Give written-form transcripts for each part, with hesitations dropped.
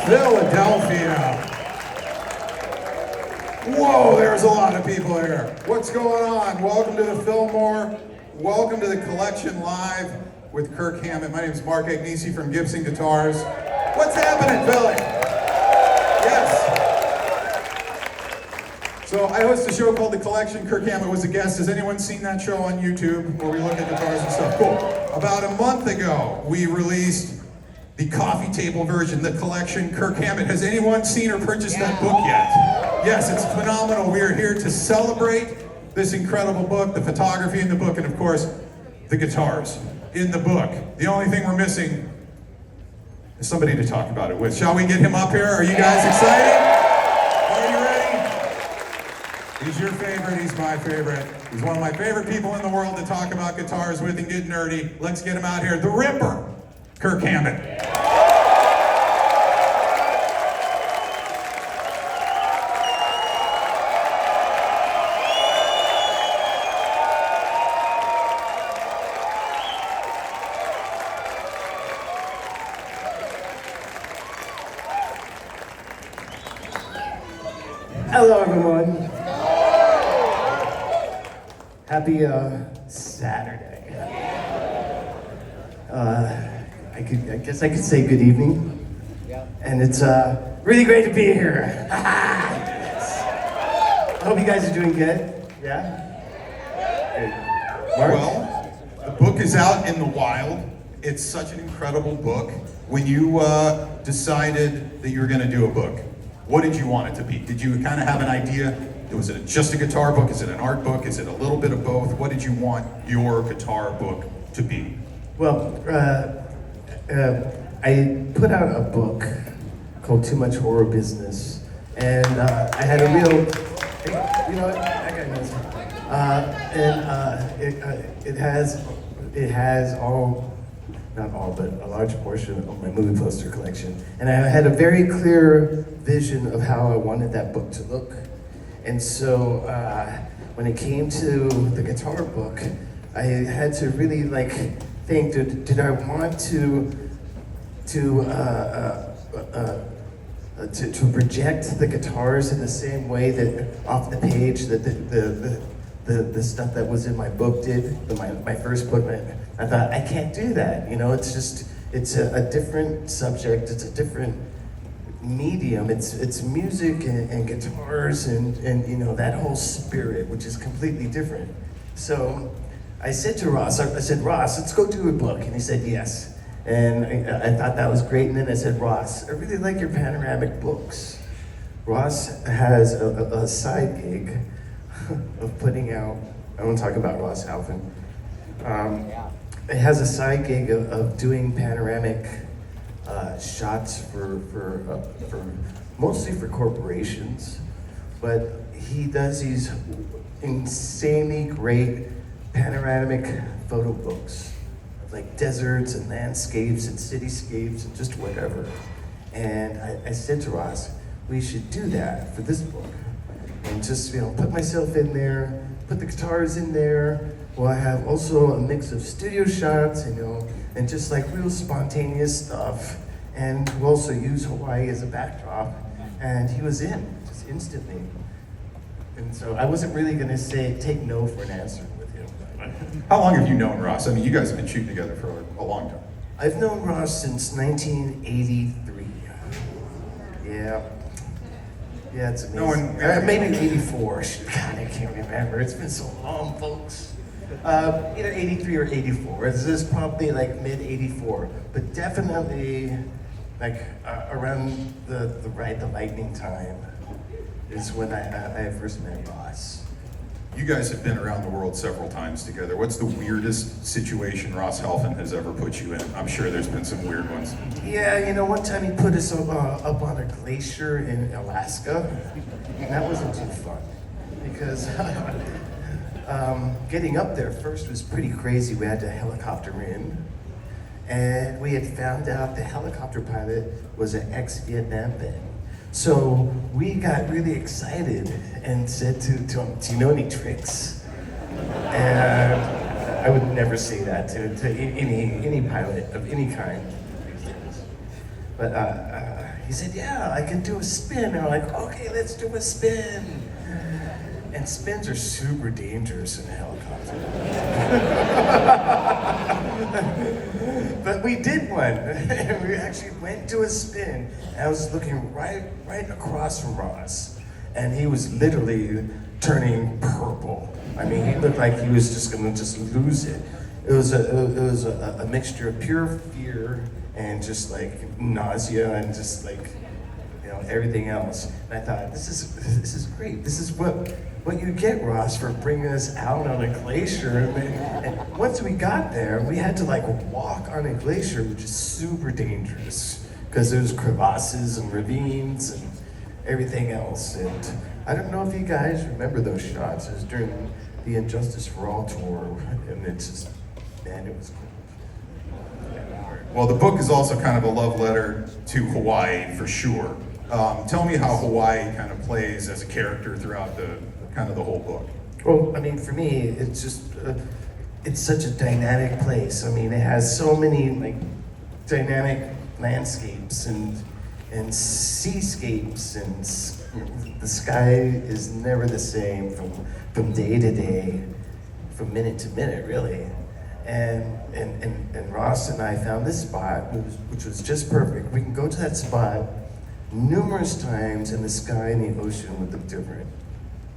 Philadelphia. Whoa, there's a lot of people here. What's going on? Welcome to the Fillmore. Welcome to the Collection Live with Kirk Hammett. My name is Mark Agnesi from Gibson Guitars. What's happening, Philly? Yes. So I host a show called The Collection. Kirk Hammett was a guest. Has anyone seen that show on YouTube where we look at guitars and stuff? Cool. About a month ago, we released the coffee table version, The Collection, Kirk Hammett. Has anyone seen or purchased that book yet? Yes, it's phenomenal. We are here to celebrate this incredible book, the photography in the book, and of course, the guitars in the book. The only thing we're missing is somebody to talk about it with. Shall we get him up here? Are you guys excited? Are you ready? He's your favorite, he's my favorite. He's one of my favorite people in the world to talk about guitars with and get nerdy. Let's get him out here. The Ripper, Kirk Hammett. Hello, everyone. Happy Saturday. I guess I could say good evening. And it's really great to be here. I hope you guys are doing good. Yeah? Hey, Mark? Well, the book is out in the wild. It's such an incredible book. When you decided that you were going to do a book, what did you want it to be? Did you kind of have an idea? Was it just a guitar book? Is it an art book? Is it a little bit of both? What did you want your guitar book to be? Well, I put out a book called Too Much Horror Business, and I had a real, you know what, that guy knows. It has all, not all, but a large portion of my movie poster collection. And I had a very clear vision of how I wanted that book to look. And so when it came to the guitar book, I had to really think, did I want to project the guitars in the same way that off the page that the stuff that was in my book did, my first book. I thought, I can't do that. You know, it's a different subject. It's a different medium. It's music and guitars and you know, that whole spirit, which is completely different. So I said to Ross, Ross, let's go do a book. And he said, yes. And I thought that was great. And then I said, Ross, I really like your panoramic books. Ross has a side gig of putting out, I want to talk about Ross Halfin. It has a side gig of doing panoramic shots for mostly for corporations, but he does these insanely great panoramic photo books of like deserts and landscapes and cityscapes and just whatever. And I said to Ross, we should do that for this book, and just, you know, put myself in there, put the guitars in there. Well, I have also a mix of studio shots, you know, and just like real spontaneous stuff. And we'll also use Hawaii as a backdrop. And he was in, just instantly. And so I wasn't really gonna take no for an answer with him. How long have you known Ross? I mean, you guys have been shooting together for a long time. I've known Ross since 1983. Yeah. Yeah, it's amazing. Maybe 84. God, I can't remember. It's been so long, folks. Either 83 or 84. This is probably like mid 84, but definitely like around the lightning time is when I first met Ross. You guys have been around the world several times together. What's the weirdest situation Ross Halfin has ever put you in? I'm sure there's been some weird ones. Yeah, you know, one time he put us up on a glacier in Alaska, and that wasn't too fun because getting up there first was pretty crazy. We had to helicopter in, and we had found out the helicopter pilot was an ex-Vietnam vet. So we got really excited and said to him, do you know any tricks? And I would never say that to any pilot of any kind. But he said, yeah, I can do a spin. And I'm like, okay, let's do a spin. And spins are super dangerous in a helicopter. But we did one. We actually went to a spin. And I was looking right across from Ross. And he was literally turning purple. I mean, he looked like he was just gonna lose it. It was a mixture of pure fear and just like nausea and just like, you know, everything else. And I thought, this is great. This is what you get, Ross, for bringing us out on a glacier. And once we got there, we had to like walk on a glacier, which is super dangerous because there's crevasses and ravines and everything else. And I don't know if you guys remember those shots. It was during the Injustice for All tour, and it's just, man, it was cool. Well, the book is also kind of a love letter to Hawaii for sure. Tell me how Hawaii kind of plays as a character throughout the whole book. Well, I mean, for me, it's just, it's such a dynamic place. I mean, it has so many like dynamic landscapes and seascapes, and the sky is never the same from day to day, from minute to minute, really. And Ross and I found this spot, which was just perfect. We can go to that spot numerous times, and the sky and the ocean would look different.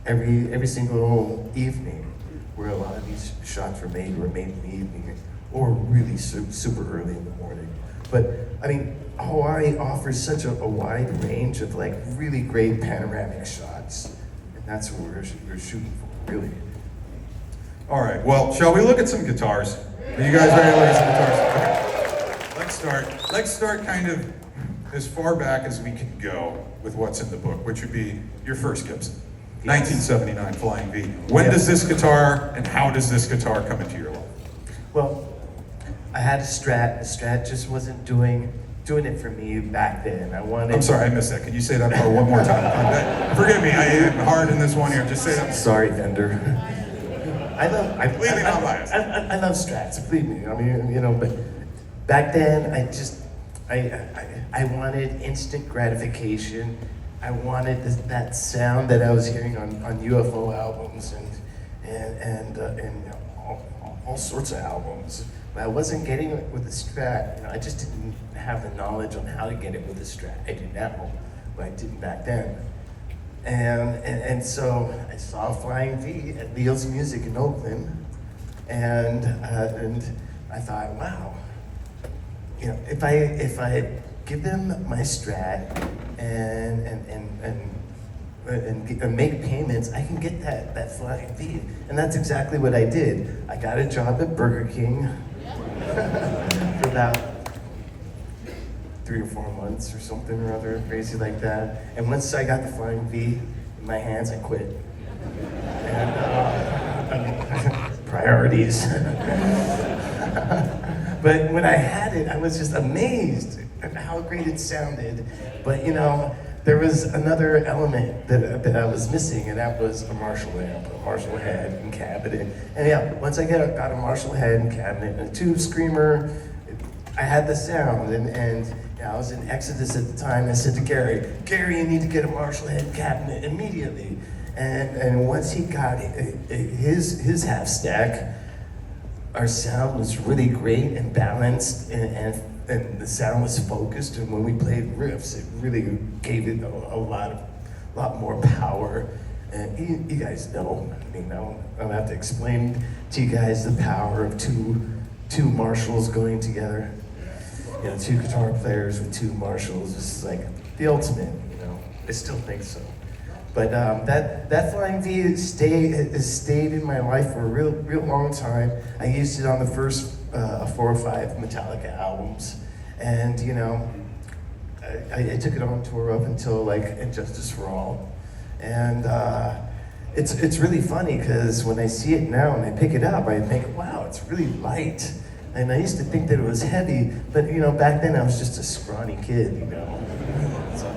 Every single evening, where a lot of these shots were made in the evening, or really super early in the morning. But I mean, Hawaii offers such a wide range of like really great panoramic shots, and that's what we're shooting for, really. All right, well, shall we look at some guitars? Are you guys ready to look at some guitars? Okay. Let's start kind of as far back as we can go with what's in the book, which would be your first Gibson. Yes. 1979 Flying V. When does this guitar and how does this guitar come into your life? Well, I had a Strat. The Strat just wasn't doing it for me back then. I'm sorry, I missed that. Could you say that part one more time? Forgive me, I hit hard in this one here. Just say that. Sorry, vendor. I love Strats, believe me. I mean, you know, but back then I wanted instant gratification. I wanted that sound that I was hearing on UFO albums and you know, all sorts of albums. But I wasn't getting it with the Strat. You know, I just didn't have the knowledge on how to get it with the Strat. I do now, but I didn't back then. And so I saw Flying V at Leo's Music in Oakland, and I thought, wow, you know, if I give them my Strat and make payments, I can get that Flying V. And that's exactly what I did. I got a job at Burger King for about 3 or 4 months or something or other, crazy like that. And once I got the Flying V in my hands, I quit. And priorities. But when I had it, I was just amazed at how great it sounded. But you know, there was another element that I was missing, and that was a Marshall amp, a Marshall head and cabinet. And yeah, once I got a Marshall head and cabinet and a tube screamer, I had the sound. And you know, I was in Exodus at the time. I said to Gary, you need to get a Marshall head cabinet immediately. And once he got his half stack, our sound was really great and balanced, and the sound was focused. And when we played riffs, it really gave it a lot more power. And you guys know, I mean, I don't have to explain to you guys the power of two Marshalls going together. You know, 2 guitar players with 2 Marshalls is like the ultimate, you know. I still think so. But that Flying V has stayed in my life for a real long time. I used it on the first 4 or 5 Metallica albums, and you know, I took it on tour up until like Injustice for All, and it's really funny because when I see it now and I pick it up, I think, wow, it's really light. And I used to think that it was heavy, but you know, back then I was just a scrawny kid, you know. So.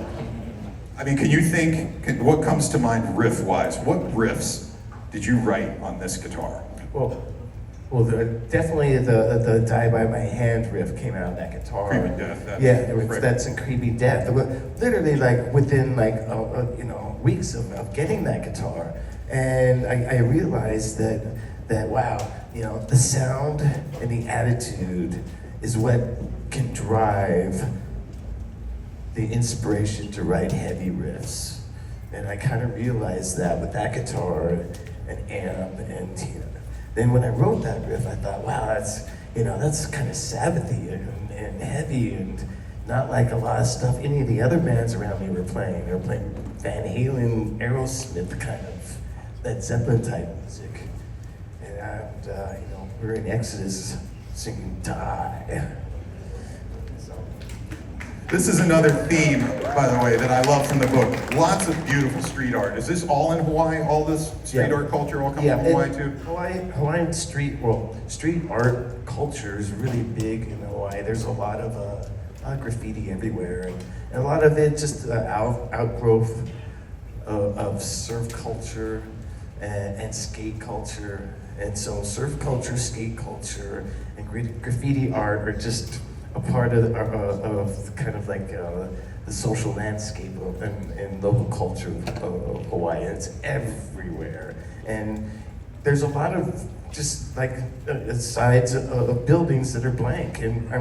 I mean, can you think, what comes to mind riff-wise? What riffs did you write on this guitar? Well, Well, definitely the "Die by My Hand" riff came out of that guitar. Creeping Death. That's right. That's in Creeping Death. Literally, like within weeks of getting that guitar, and I realized that wow, the sound and the attitude is what can drive the inspiration to write heavy riffs. And I kind of realized that with that guitar and amp, and then when I wrote that riff, I thought, wow, that's kind of Sabbathy and heavy, and not like a lot of stuff any of the other bands around me were playing. They were playing Van Halen, Aerosmith, kind of Led Zeppelin type music. And we're in Exodus singing "Die." This is another theme, by the way, that I love from the book. Lots of beautiful street art. Is this all in Hawaii? All this street art culture all come from Hawaii too? Hawaiian street art culture is really big in Hawaii. There's a lot of graffiti everywhere, and a lot of it just outgrowth of surf culture and skate culture. And so surf culture, skate culture, and graffiti art are just a part of kind of like the social landscape and local culture of Hawaii. It's everywhere, and there's a lot of just like sides of buildings that are blank, and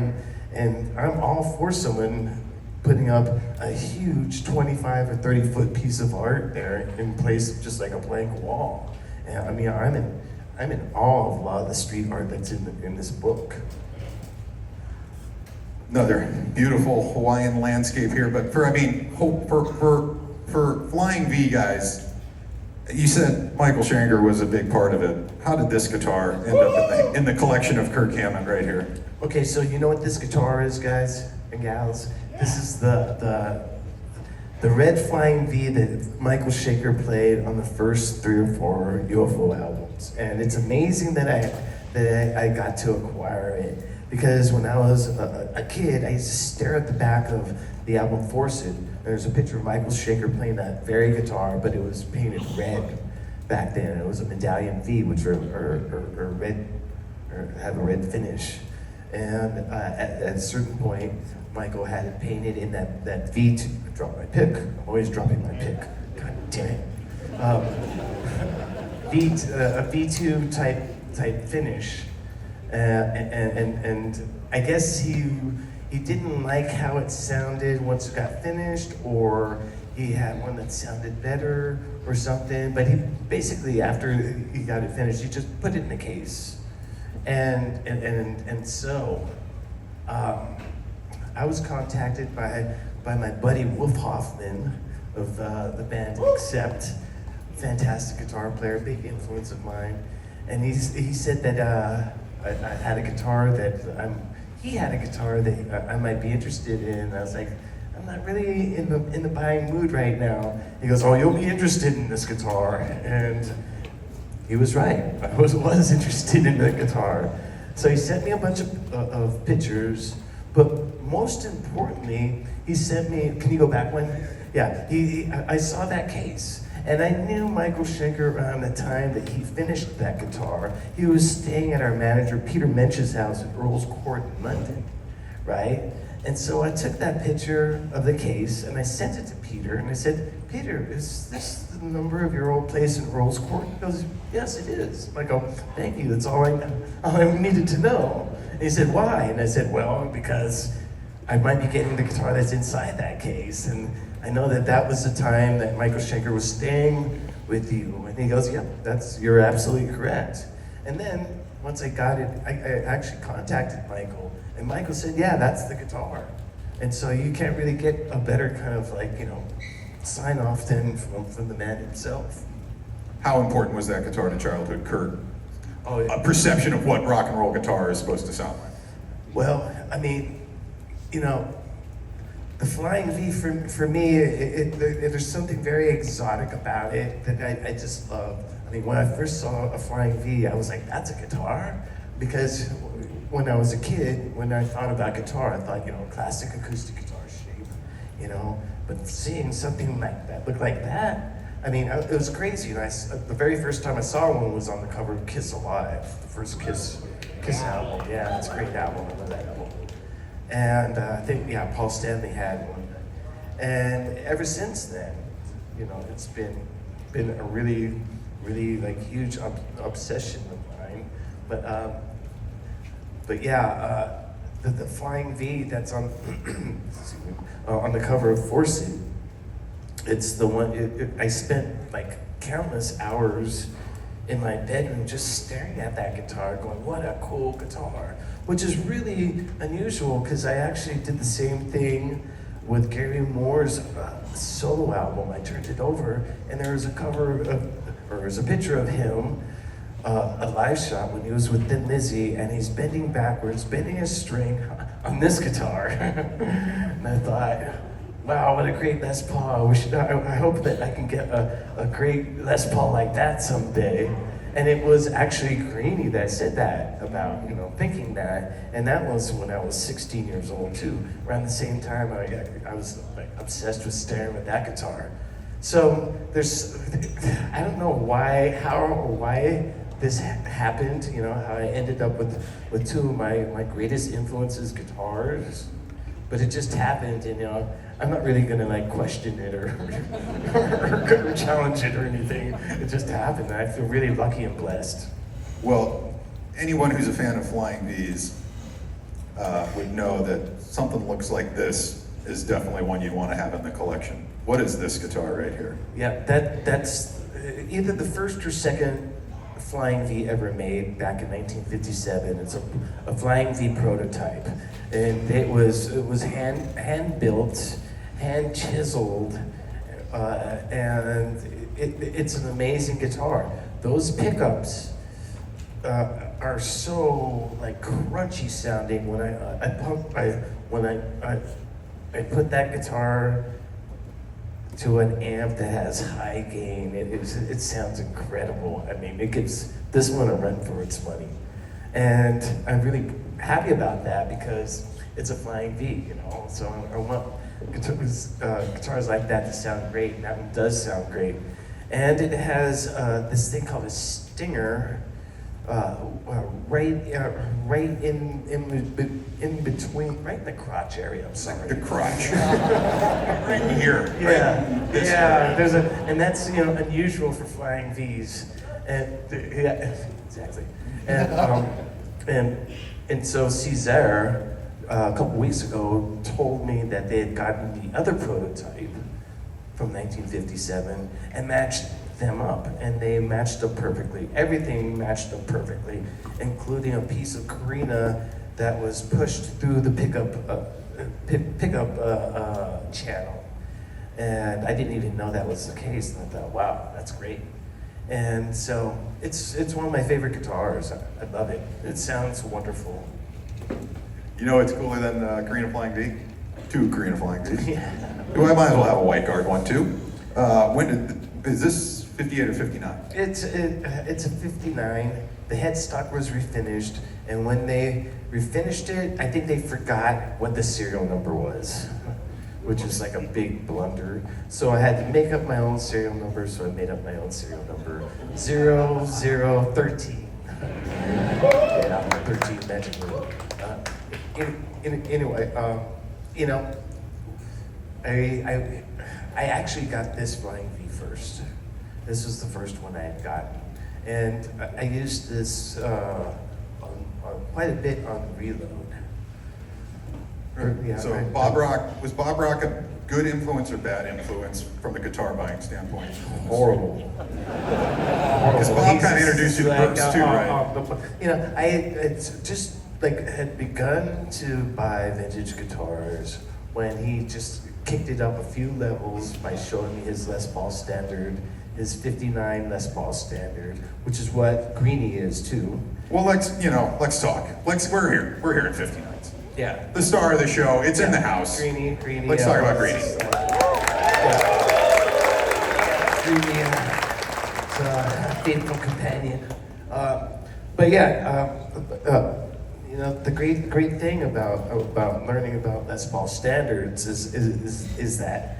I'm all for someone putting up a huge 25 or 30 foot piece of art there in place of just like a blank wall. And I mean, I'm in awe of a lot of the street art that's in this book. Another beautiful Hawaiian landscape here, but for Flying V guys, you said Michael Schenker was a big part of it. How did this guitar end up in the collection of Kirk Hammett right here? Okay, so you know what this guitar is, guys and gals? This is the red Flying V that Michael Schenker played on the first 3 or 4 UFO albums, and it's amazing that I got to acquire it. Because when I was a kid, I used to stare at the back of the album Force It. There's a picture of Michael Schenker playing that very guitar, but it was painted red back then. It was a medallion V, which are red, or have a red finish. And at a certain point, Michael had it painted in that V2. I dropped my pick. I'm always dropping my pick. God damn it. A V2 type finish. And I guess he didn't like how it sounded once it got finished, or he had one that sounded better or something. But he basically, after he got it finished, he just put it in a case. And so I was contacted by my buddy Wolf Hoffman of the band Accept, fantastic guitar player, big influence of mine, and he said that. I had a guitar he had a guitar that I might be interested in. I was like, I'm not really in the buying mood right now. He goes, oh, you'll be interested in this guitar. And he was right. I was interested in the guitar. So he sent me a bunch of pictures, but most importantly, he sent me, can you go back one? Yeah, I saw that case. And I knew Michael Schenker around the time that he finished that guitar. He was staying at our manager Peter Mensch's house at Earl's Court in London, right? And so I took that picture of the case and I sent it to Peter, and I said, Peter, is this the number of your old place in Earl's Court? He goes, yes, it is. I go, thank you, that's all I needed to know. And he said, why? And I said, well, because I might be getting the guitar that's inside that case, and I know that was the time that Michael Schenker was staying with you. And he goes, yeah, you're absolutely correct. And then, once I got it, I actually contacted Michael, and Michael said, yeah, that's the guitar. And so you can't really get a better kind of sign off than from the man himself. How important was that guitar to childhood Kirk? Oh, a perception of what rock and roll guitar is supposed to sound like. Well, I mean, the Flying V for me, there's something very exotic about it that I just love. I mean, when I first saw a Flying V, I was like, that's a guitar? Because when I was a kid, when I thought about guitar, I thought, classic acoustic guitar shape, But seeing something like that, look like that, I mean, it was crazy. And the very first time I saw one was on the cover of Kiss Alive, the first Kiss album. Yeah, it's a great album. I love that album. And I think, yeah, Paul Stanley had one. And ever since then, you know, it's been a really, really like huge obsession of mine. But yeah, the Flying V that's on on the cover of Force It, it's the one. I spent like countless hours in my bedroom just staring at that guitar, going, "What a cool guitar!" Which is really unusual because I actually did the same thing with Gary Moore's solo album. I turned it over, and there was a picture of him, a live shot when he was with Thin Lizzy, and he's bending backwards, bending his string on this guitar. And I thought, wow, what a great Les Paul. I hope that I can get a great Les Paul like that someday. And it was actually Greenie that said that about, you know, thinking that. And that was when I was 16 years old too. Around the same time, I was like obsessed with staring at that guitar. So I don't know how or why this happened, you know, how I ended up with two of my greatest influences, guitars. But it just happened, and you know, I'm not really gonna like question it or challenge it or anything. It just happened, and I feel really lucky and blessed. Well, anyone who's a fan of Flying V's would know that something looks like this is definitely one you'd want to have in the collection. What is this guitar right here? Yeah, that's either the first or second Flying V ever made back in 1957. It's a Flying V prototype, and it was hand built, hand chiseled, and it's an amazing guitar. Those pickups are so like crunchy sounding. When I put that guitar to an amp that has high gain, it sounds incredible. I mean, it gives this one a run for its money. And I'm really happy about that because it's a Flying V, you know? So I want guitars like that to sound great, and that one does sound great. And it has this thing called a stinger right in between, right in the crotch area. I'm sorry. The crotch. Right here. Yeah, right this yeah. area. And that's, you know, unusual for Flying V's. And yeah, exactly. And so Césaire a couple weeks ago told me that they had gotten the other prototype from 1957 and matched them up, and they matched up perfectly. Everything matched up perfectly, including a piece of carina that was pushed through the pickup channel. And I didn't even know that was the case, and I thought, wow, that's great. And so it's one of my favorite guitars. I love it. It sounds wonderful. You know what's cooler than Carina Flying V? Two Carina Flying V's. Yeah. I might as well have a white guard one too. Is this 58 or 59? It's a 59. The headstock was refinished, and when they refinished it, I think they forgot what the serial number was, which is like a big blunder. So I had to make up my own serial number, so I made up my own serial number, 0013. Yeah, 13 magically. Anyway, you know, I actually got this Flying V first. This was the first one I had gotten. And I used this quite a bit on Reload. So right. was Bob Rock a good influence or bad influence from the guitar buying standpoint? Horrible. Because Bob kind of introduced you to Brooks too, right? You know, it's just like had begun to buy vintage guitars when he just kicked it up a few levels by showing me his Les Paul Standard, his 59 Les Paul Standard, which is what Greenie is too. Well, let's talk. We're here at 59s. Yeah. The star of the show, it's in the house. Greenie. Let's talk about Greenie. Greenie, it's a faithful companion. But yeah, you know, the great thing about learning about Les Paul standards is that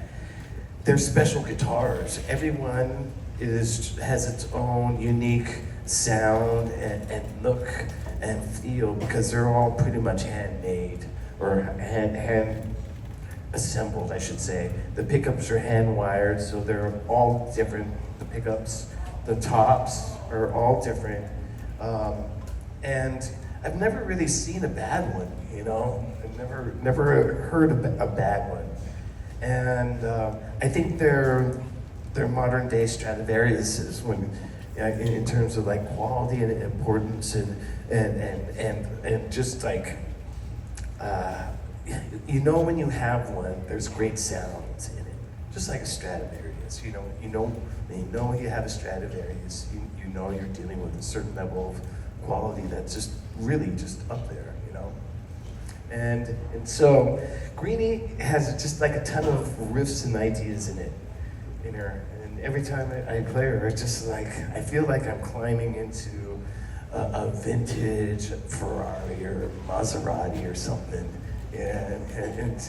they're special guitars. Everyone has its own unique sound and look and feel because they're all pretty much handmade or hand assembled, I should say. The pickups are hand wired, so they're all different. The pickups, the tops are all different. And I've never really seen a bad one, you know? I've never heard a bad one. And I think they're modern day Stradivariuses when, in terms of like quality and importance and just like, you know when you have one, there's great sounds in it. Just like a Stradivarius, you know when you have a Stradivarius, you know you're dealing with a certain level of quality that's just really just up there, you know? And so Greenie has just like a ton of riffs and ideas in her. And every time I play her, it's just like, I feel like I'm climbing into a vintage Ferrari or Maserati or something. Yeah, and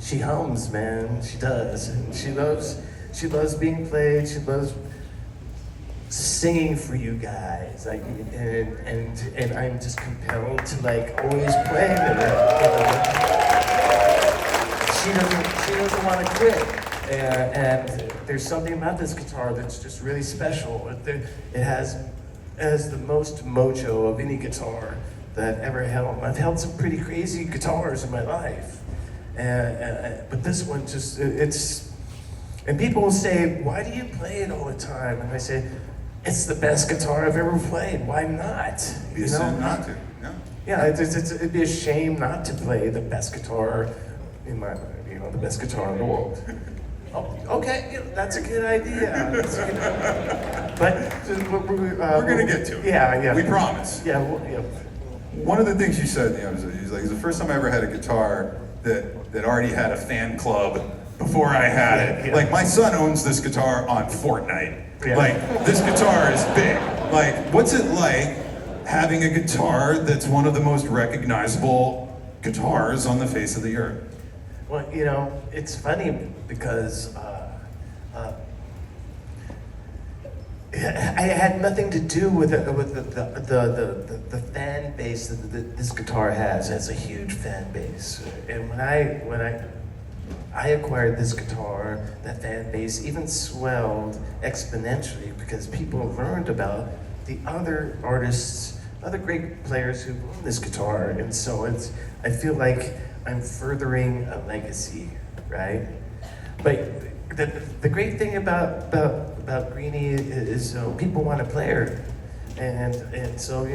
she hums, man, she does. And she loves being played, she loves singing for you guys, like, and I'm just compelled to like always play with her. She doesn't want to quit, and there's something about this guitar that's just really special. It has the most mojo of any guitar that I've ever held. I've held some pretty crazy guitars in my life, but this one just it's. And people will say, "Why do you play it all the time?" And I say, it's the best guitar I've ever played. Why not? You know, not to. No. Yeah, it'd be a shame not to play the best guitar the best guitar in the world. Oh, okay, that's a good idea. We're gonna get to it. Yeah. We promise. Yeah. One of the things you said, he's like, it's the first time I ever had a guitar that already had a fan club before I had it. Yeah. Like, my son owns this guitar on Fortnite. Yeah. Like, this guitar is big. Like, what's it like having a guitar that's one of the most recognizable guitars on the face of the earth? Well, you know, it's funny because I had nothing to do with the fan base that this guitar has. It has a huge fan base, and when I acquired this guitar, that fan base even swelled exponentially because people learned about the other artists, other great players who own this guitar, and so I feel like I'm furthering a legacy, right? But the great thing about Greenie is people want to play her, and so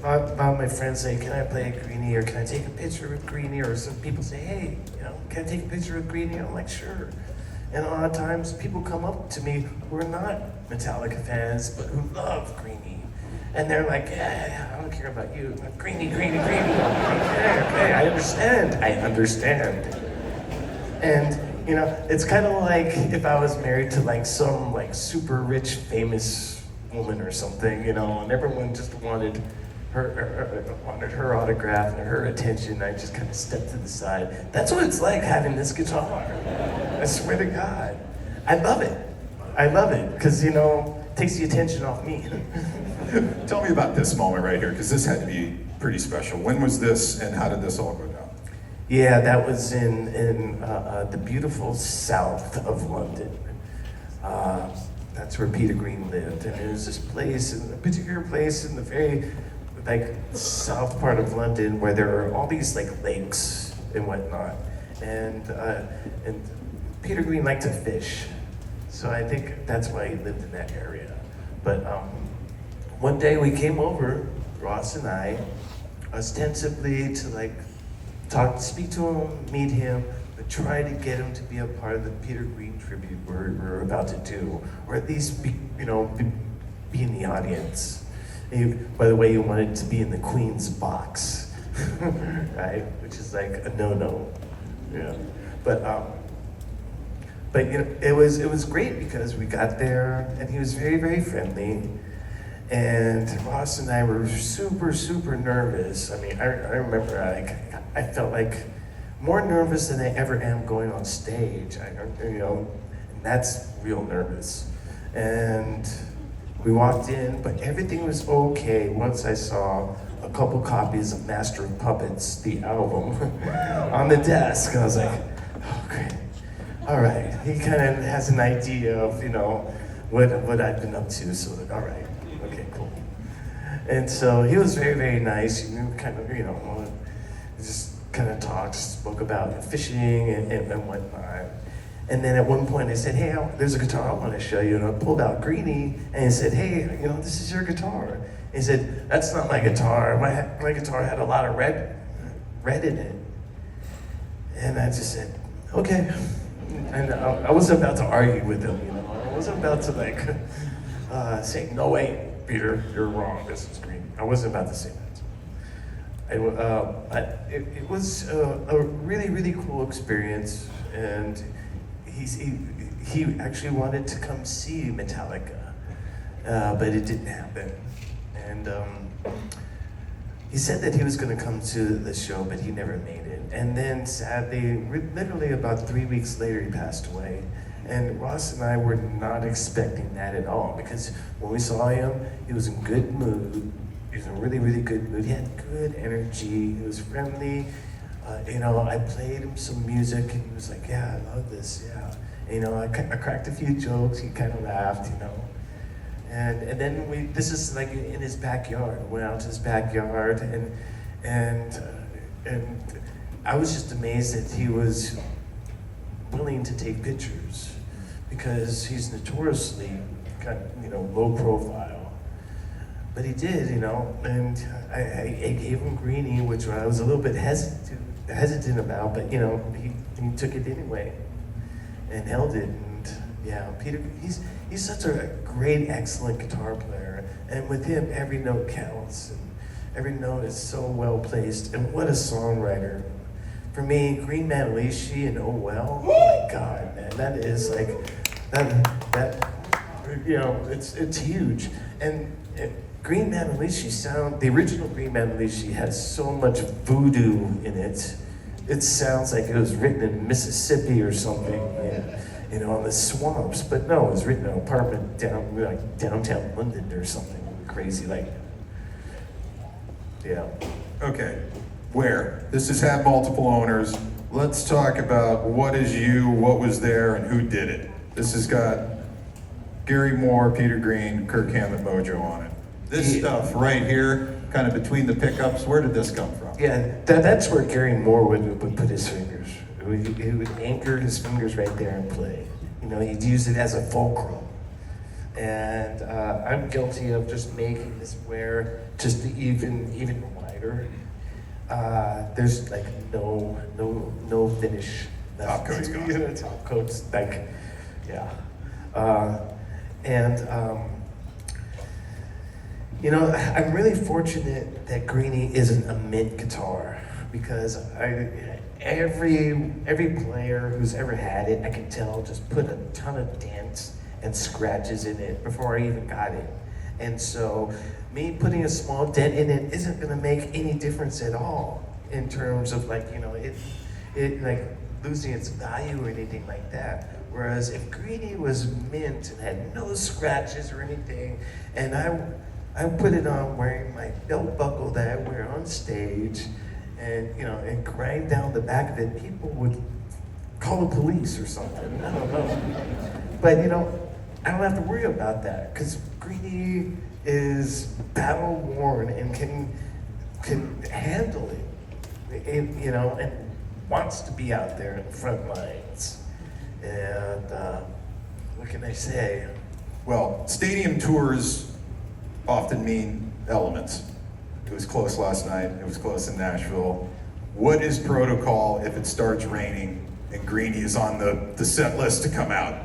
all my friends say, "Can I play a Greenie?" or "Can I take a picture with Greenie?" or some people say, "Hey, can I take a picture with Greenie?" I'm like, "Sure." And a lot of times people come up to me who are not Metallica fans but who love Greenie, and they're like, "Yeah, I don't care about you, Greenie." I'm like, okay, I understand. And it's kind of like if I was married to like some like super rich famous woman or something, and everyone just wanted her autograph and her attention. I just kind of stepped to the side. That's what it's like having this guitar. I swear to God, I love it because it takes the attention off me. Tell me about this moment right here, because this had to be pretty special. When was this, and how did this all go down? Yeah, that was in the beautiful south of London. That's where Peter Green lived, and there was this place, a particular place in the very south part of London where there are all these lakes and whatnot, and Peter Green liked to fish, so I think that's why he lived in that area. But one day we came over, Ross and I, ostensibly to speak to him, meet him, but try to get him to be a part of the Peter Green tribute we're about to do, or at least be in the audience. By the way, you wanted to be in the Queen's box, right? Which is like a no-no. Yeah. But it was great because we got there and he was very, very friendly. And Ross and I were super, super nervous. I mean, I remember I felt like more nervous than I ever am going on stage. That's real nervous. And we walked in, but everything was okay once I saw a couple copies of Master of Puppets, the album, on the desk. I was like, oh, great. All right. He kind of has an idea of, what I've been up to. So, all right. Okay, cool. And so he was very, very nice. He kind of, just kind of talked, spoke about fishing and whatnot. And then at one point I said, hey, there's a guitar I want to show you. And I pulled out Greenie and he said, hey, this is your guitar. And he said, that's not my guitar. My guitar had a lot of red in it. And I just said, okay. And I wasn't about to argue with him, I wasn't about to say, no, wait, Peter, you're wrong. This is Greenie. I wasn't about to say that. It was a really, really cool experience. And he actually wanted to come see Metallica, but it didn't happen. And he said that he was going to come to the show, but he never made it. And then sadly, literally about 3 weeks later, he passed away. And Ross and I were not expecting that at all, because when we saw him, he was in good mood. He was in a really, really good mood. He had good energy. He was friendly. I played him some music, and he was like, yeah, I love this, yeah. And, I cracked a few jokes, he kind of laughed, And then this is like in his backyard. We went out to his backyard, and I was just amazed that he was willing to take pictures, because he's notoriously kind of, low profile. But he did, and I gave him Greenie, which I was a little bit hesitant about, but he took it anyway and held it. And yeah, Peter, he's such a great, excellent guitar player, and with him every note counts, and every note is so well placed. And what a songwriter! For me, Green Manalishi and Oh Well, oh my God, man, that is like that it's huge. And Green Manalishi sound, the original Green Manalishi has so much voodoo in it. It sounds like it was written in Mississippi or something, in the swamps. But no, it was written in an apartment downtown London or something crazy like. Yeah. Okay, where? This has had multiple owners. Let's talk about what was there, and who did it. This has got Gary Moore, Peter Green, Kirk Hammett mojo on it. This stuff right here, kind of between the pickups, where did this come from? Yeah, that's where Gary Moore would put his fingers. He would anchor his fingers right there and play. He'd use it as a fulcrum. And I'm guilty of just making this wear just even wider. There's like no finish. Top coat's gone. Top coat's yeah. I'm really fortunate that Greenie isn't a mint guitar, because every player who's ever had it, I can tell, just put a ton of dents and scratches in it before I even got it. And so me putting a small dent in it isn't gonna make any difference at all in terms of it like losing its value or anything like that. Whereas if Greenie was mint and had no scratches or anything, and I put it on wearing my belt buckle that I wear on stage, and grind down the back of it, people would call the police or something. I don't know. But I don't have to worry about that, because Greenie is battle worn and can handle it, and wants to be out there in the front lines. And what can I say? Well, stadium tours often mean elements. It was close last night, it was close in Nashville. What is protocol if it starts raining and Greenie is on the set list to come out?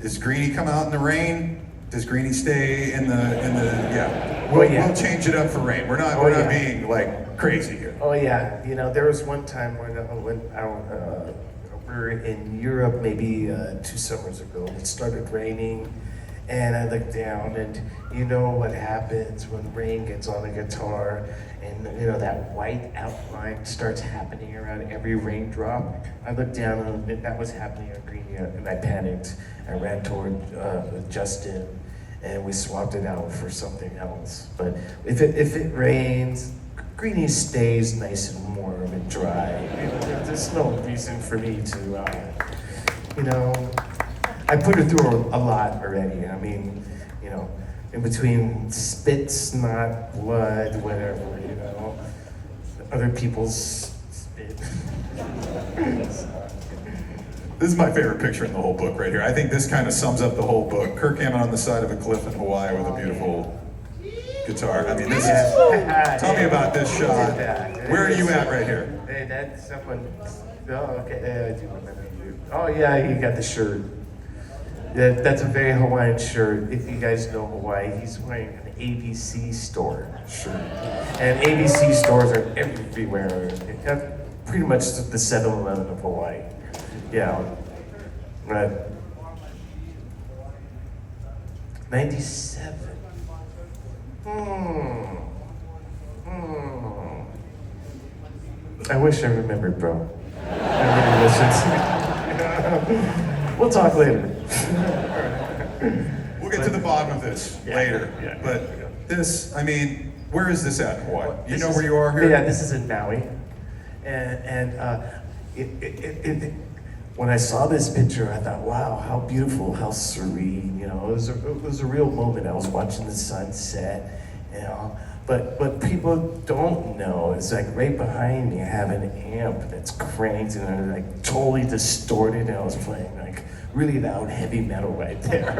Does Greenie come out in the rain? Does Greenie stay in the yeah? We'll change it up for rain. We're not being like crazy here. Oh yeah, there was one time when we were in Europe maybe 2 summers ago. It started raining, And I look down, and you know what happens when rain gets on the guitar, and you know that white outline starts happening around every raindrop. I looked down, and that was happening on Greenie, and I panicked. I ran toward Justin, and we swapped it out for something else. But if it rains, Greenie stays nice and warm and dry. There's no reason for me to, you know. I put her through a lot already. I mean, you know, in between spit, snot, blood, whatever, you know, other people's spit. This is my favorite picture in the whole book right here. I think this kind of sums up the whole book. Kirk Hammett on the side of a cliff in Hawaii with a beautiful guitar. I mean, this is, tell me about this shot. Where are you at right here? Hey, that's someone, oh, okay, I do remember you. Oh yeah, you got the shirt. That's a very Hawaiian shirt. If you guys know Hawaii, he's wearing an ABC store shirt. And ABC stores are everywhere. Pretty much the 7-Eleven of Hawaii. Yeah. Right. 97. I wish I remembered, bro. I really listened. We'll talk later. We'll get to the bottom of this later. Yeah. But this, I mean, where is this at in Hawaii? You know where you are here? Yeah, this is in Maui. And when I saw this picture, I thought, wow, how beautiful, how serene. You know, it was a real moment. I was watching the sunset, you know. But people don't know. It's like right behind me, I have an amp that's cranked and like totally distorted, and I was playing like really loud heavy metal right there,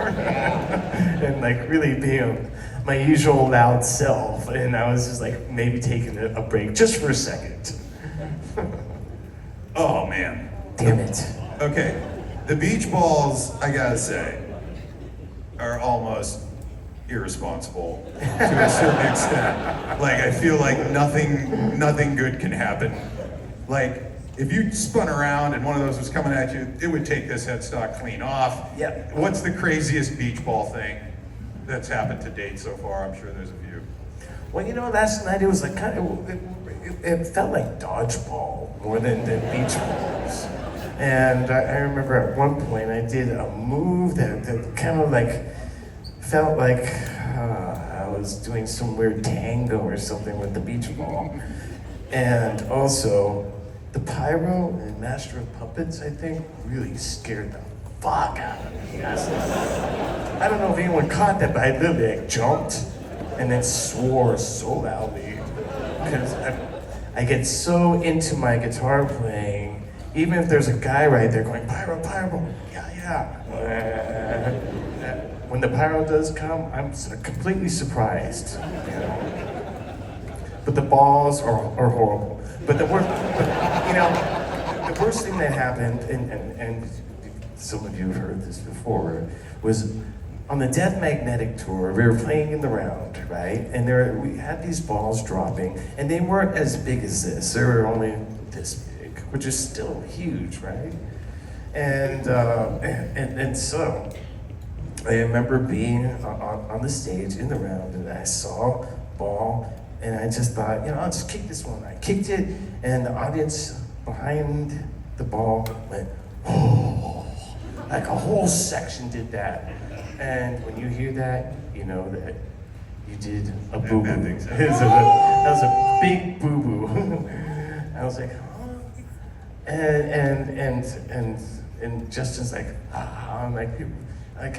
and like really being my usual loud self. And I was just like maybe taking a break just for a second. Oh man. Damn it. Okay, the beach balls, I gotta say, are almost irresponsible to a certain extent. Like, I feel like nothing good can happen. Like, if you spun around and one of those was coming at you, it would take this headstock clean off. Yep. What's the craziest beach ball thing that's happened to date so far? I'm sure there's a few. Well, you know, last night it was like it felt like dodgeball more than beach balls. And I remember at one point I did a move that kind of like felt like I was doing some weird tango or something with the beach ball. And also, the pyro and Master of Puppets, I think, really scared the fuck out of me. I don't know if anyone caught that, but I literally like, jumped and then swore so loudly. Because I get so into my guitar playing, even if there's a guy right there going, pyro, pyro, yeah. When the pyro does come, I'm completely surprised, you know. But the balls are horrible. But the worst, you know, the worst thing that happened, and some of you have heard this before, was on the Death Magnetic tour. We were playing in the round, right? And we had these balls dropping, and they weren't as big as this. They were only this big, which is still huge, right? And so I remember being on the stage in the round, and I saw ball, and I just thought, you know, I'll just kick this one. I kicked it, and the audience behind the ball went, oh, like a whole section did that. And when you hear that, you know that you did a boo-boo. That was a big boo-boo. I was like, huh? And Justin's like, ah, I'm like I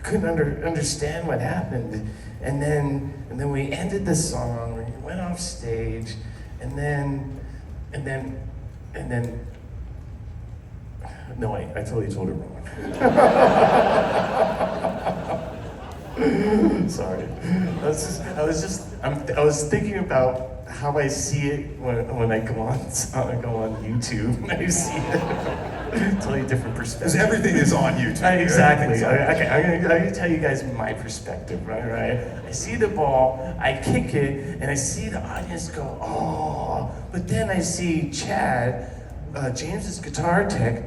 couldn't understand what happened. And then we ended the song, we went off stage, and then no, I totally told it wrong. Sorry. I was thinking about how I see it when I go on YouTube. I see it. Totally different perspective. Because everything is on YouTube. Exactly. Okay, I'm gonna tell you guys my perspective, right? I see the ball, I kick it, and I see the audience go, oh. But then I see Chad, James's guitar tech,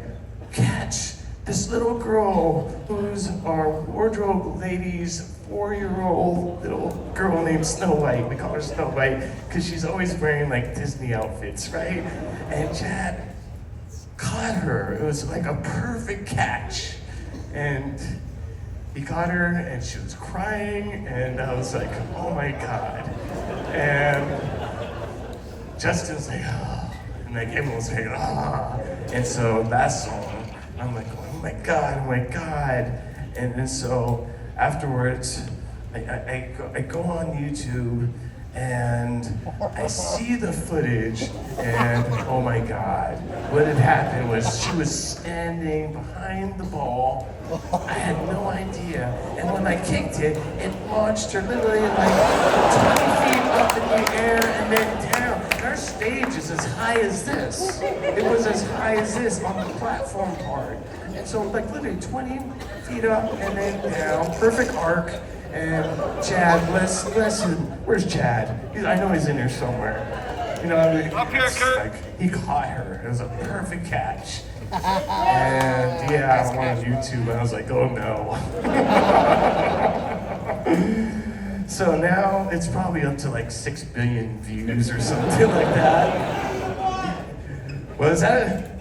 catch this little girl who's our wardrobe lady's 4-year-old little girl named Snow White. We call her Snow White because she's always wearing like Disney outfits, right? And Chad caught her. It was like a perfect catch. And he caught her and she was crying and I was like, oh my God. And Justin's like, oh, and like everyone was like, ah. And so that song, I'm like, oh my God, oh my God. And so afterwards, I go on YouTube and I see the footage and oh my God. What had happened was she was standing behind the ball. I had no idea. And when I kicked it, it launched her literally like 20 feet up in the air and then down. Our stage is as high as this. It was as high as this on the platform part. And so like literally 20 feet up and then down, perfect arc. And Chad, bless him. Where's Chad? I know he's in here somewhere. You know, I mean, up here, Kirk. like, he caught her. It was a perfect catch. And yeah, I'm on YouTube, and I was like, oh no. So now it's probably up to like 6 billion views or something like that. What is that?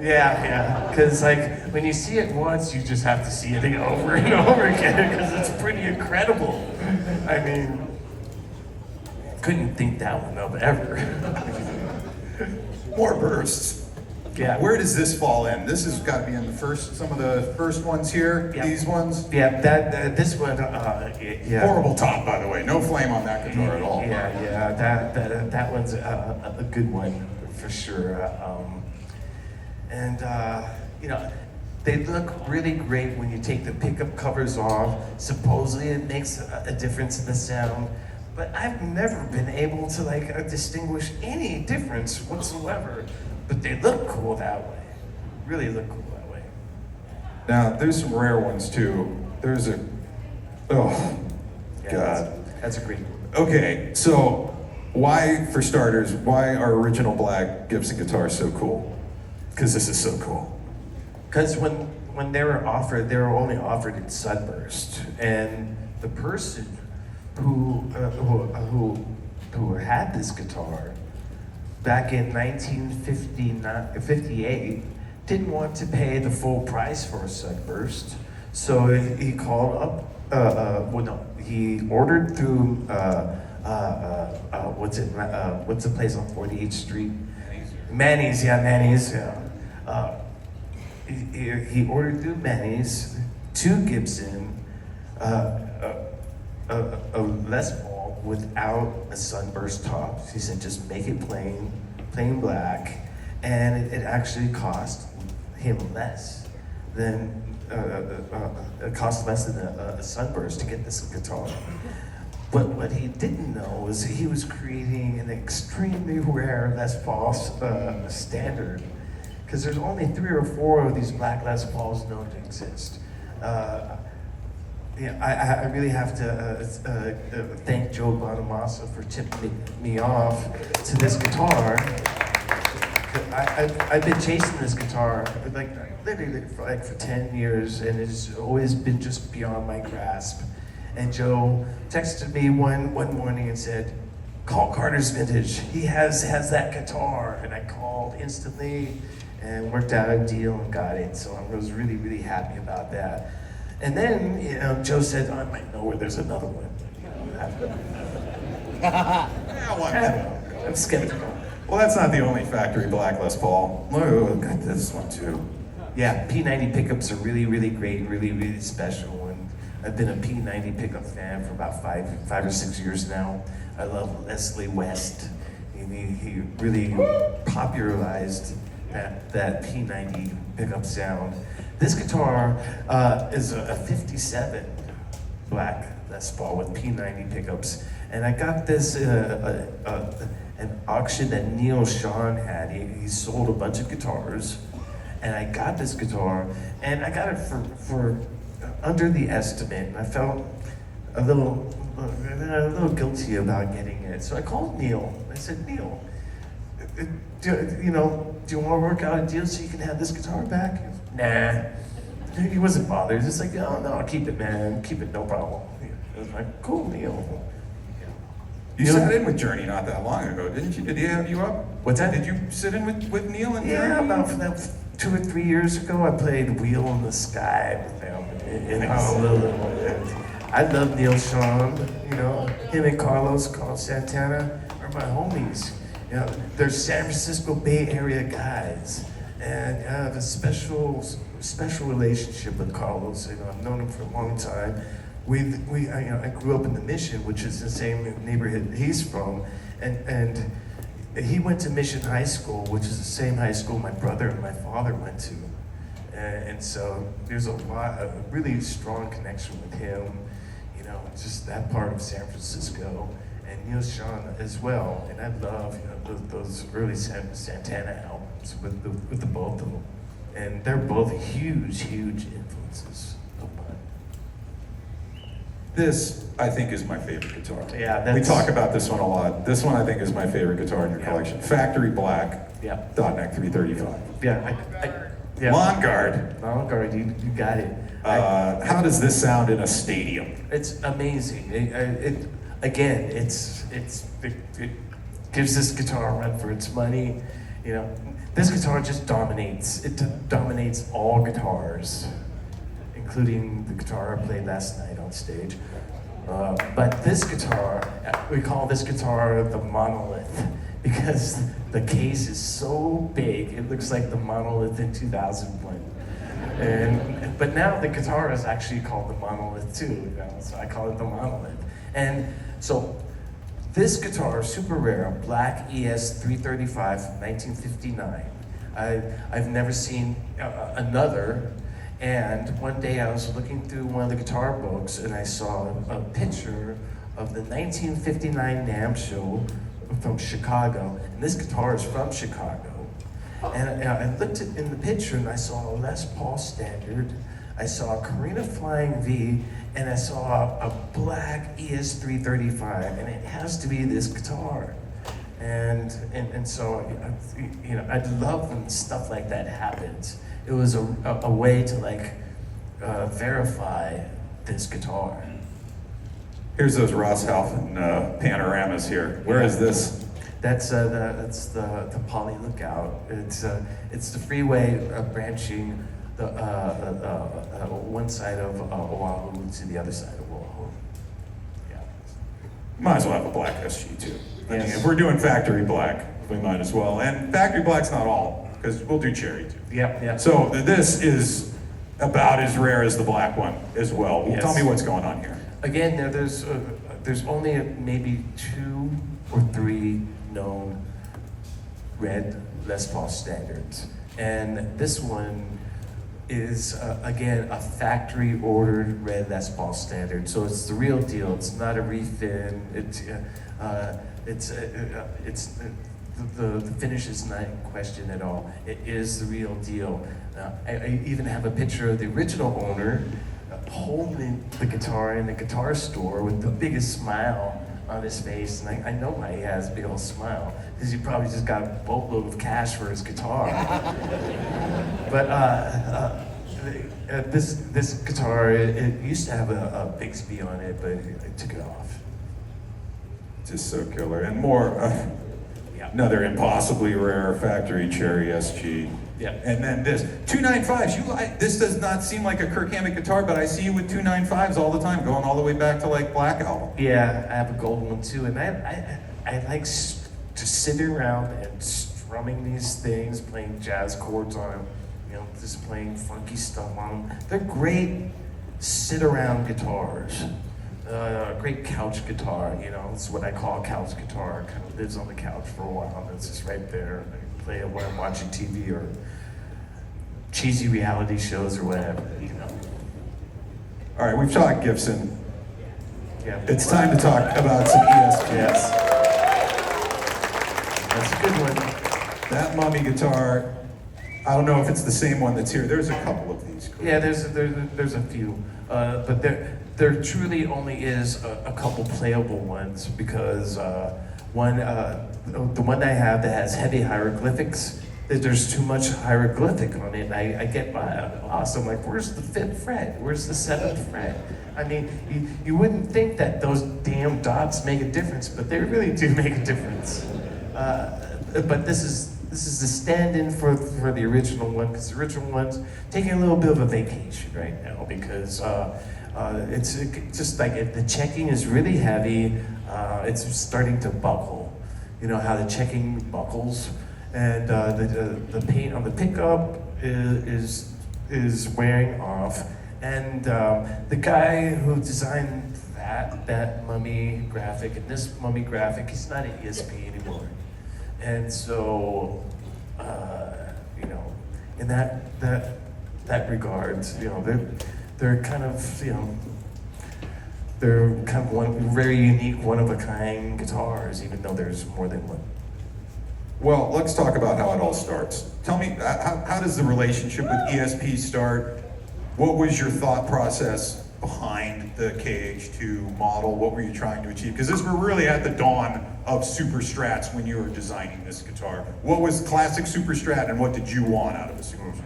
Yeah, because like when you see it once, you just have to see it over and over again because it's pretty incredible. I mean, couldn't think that one up ever. More bursts. Yeah. Where does this fall in? This has got to be in the first, some of the first ones here. Yeah. These ones. Yeah, this one, yeah. Horrible top, by the way. No flame on that guitar at all. Yeah, that one's a good one for sure. And you know, they look really great when you take the pickup covers off. Supposedly it makes a difference in the sound, but I've never been able to like distinguish any difference whatsoever. But they look cool that way. Really look cool that way. Now, there's some rare ones too. There's a, oh, Yeah, God. that's a great one. Okay, so why, for starters, why are original black Gibson guitars so cool? Because this is so cool. Because when they were offered, they were only offered in Sunburst, and the person who had this guitar back in 1958 didn't want to pay the full price for a Sunburst, so he called up. He ordered through what's the place on 48th Street? Manny's, yeah. He ordered through Manny's to Gibson a Les Paul without a Sunburst top. He said, just make it plain black, and it actually cost him less than a Sunburst to get this guitar. But what he didn't know was he was creating an extremely rare Les Paul standard, because there's only 3 or 4 of these black Les Pauls known to exist. I really have to thank Joe Bonamassa for tipping me off to this guitar. I've been chasing this guitar literally for 10 years, and it's always been just beyond my grasp. And Joe texted me one morning and said, call Carter's Vintage. He has that guitar. And I called instantly and worked out a deal and got it. So I was really, really happy about that. And then, Joe said, I might know where there's another one. I'm skeptical. Well, that's not the only factory black Les Paul. Look, got this one too. Yeah, P90 pickups are really, really great, really, really special. And I've been a P90 pickup fan for about five or 6 years now. I love Leslie West. He really popularized that P90 pickup sound. This guitar is a 57 black Les Paul with P90 pickups. And I got this an auction that Neil Sean had. He sold a bunch of guitars, and I got this guitar, and I got it for under the estimate, and I felt a little guilty about getting it. So I called Neil. I said, Neil, you know, do you want to work out a deal so you can have this guitar back? Nah. He wasn't bothered. He's just like, oh, no, keep it, man. Keep it, no problem. I was like, cool, Neil. You sat in with Journey not that long ago, didn't you? Did he have you up? What's that? Did you sit in with Neil and Yeah, Journey? about 2 or 3 years ago, I played Wheel in the Sky with them in Honolulu. I love Neil Sean, you know, him and Carlos Santana are my homies. You know, they're San Francisco Bay Area guys. And I have a special relationship with Carlos. You know, I've known him for a long time. I grew up in the Mission, which is the same neighborhood he's from, and he went to Mission High School, which is the same high school my brother and my father went to, and so there's a really strong connection with him, you know, just that part of San Francisco, and Neil Sean as well, and I love, you know, those early Santana albums with the both of them, and they're both huge influences of mine. This, I think, is my favorite guitar. Yeah, we talk about this one a lot. This one, I think, is my favorite guitar in your collection. Factory Black. Yeah. Dot Neck 335. Yeah. Yeah. Lawn Guard. Lawn Guard, you got it. How does this sound in a stadium? It's amazing. It gives this guitar a run for its money. You know, this guitar just dominates. It dominates all guitars, including the guitar I played last night on stage. But this guitar, we call this guitar the Monolith because the case is so big, it looks like the Monolith in 2001. But now the guitar is actually called the Monolith too, you know, so I call it the Monolith. And so this guitar, super rare, a black ES 335 from 1959. I've never seen another. And one day I was looking through one of the guitar books and I saw a picture of the 1959 NAMM show from Chicago. And this guitar is from Chicago. And I looked in the picture and I saw a Les Paul Standard, I saw a Carina Flying V, and I saw a black ES335, and it has to be this guitar. And so, you know, I love when stuff like that happens. It was a way to like verify this guitar. Here's those Ross Halfin panoramas here. Where is this? That's the Poly Lookout. It's the freeway branching the one side of Oahu to the other side of Oahu. Yeah. Might as well have a black SG too. I mean, Yes. if we're doing factory black, we might as well. And factory black's not all, because we'll do cherry too. Yeah. So this is about as rare as the black one as well. Well, Yes. tell me what's going on here. Again, there's only maybe 2 or 3 known red Les Paul standards, and this one is again a factory ordered red Les Paul standard. So it's the real deal. It's not a refin. The finish is not in question at all. It is the real deal. I even have a picture of the original owner holding the guitar in the guitar store with the biggest smile on his face, and I know why he has a big old smile, because he probably just got a boatload of cash for his guitar. But this guitar, it used to have a Bixby on it, but I took it off. Just so killer. And more, Yeah. another impossibly rare factory cherry SG. Yeah. And then this 295s. This does not seem like a Kirk Hammett guitar, but I see you with 295s all the time, going all the way back to like Black Album. Yeah, I have a gold one too, and I like to sit around and strumming these things, playing jazz chords on them, you know, just playing funky stuff on them. They're great sit-around guitars. Great couch guitar, you know, it's what I call a couch guitar. It kind of lives on the couch for a while, and it's just right there. I can play it when I'm watching TV or cheesy reality shows or whatever, you know. All right, we've talked Gibson. Yeah. It's time to talk about some ESPs. Yes. That's a good one. That Mummy guitar, I don't know if it's the same one that's here. There's a couple of these. Yeah, there's a few, but there truly only is a couple playable ones because the one I have that has heavy hieroglyphics, that there's too much hieroglyphic on it. I get lost. I'm like, where's the 5th fret? Where's the 7th fret? I mean, you wouldn't think that those damn dots make a difference, but they really do make a difference. But this is the stand-in for the original one, because the original one's taking a little bit of a vacation right now, because it's just like the checking is really heavy. It's starting to buckle. You know how the checking buckles, and the paint on the pickup is wearing off. And the guy who designed that mummy graphic and this mummy graphic, he's not at ESP anymore. And so, you know, in that regards, you know, they're kind of, you know, they're kind of one very unique, one-of-a-kind guitars, even though there's more than one. Well, let's talk about how it all starts. Tell me, how does the relationship with ESP start? What was your thought process behind the KH2 model? What were you trying to achieve? Because we're really at the dawn of Super Strats when you were designing this guitar. What was classic Super Strat, and what did you want out of a Super Strat?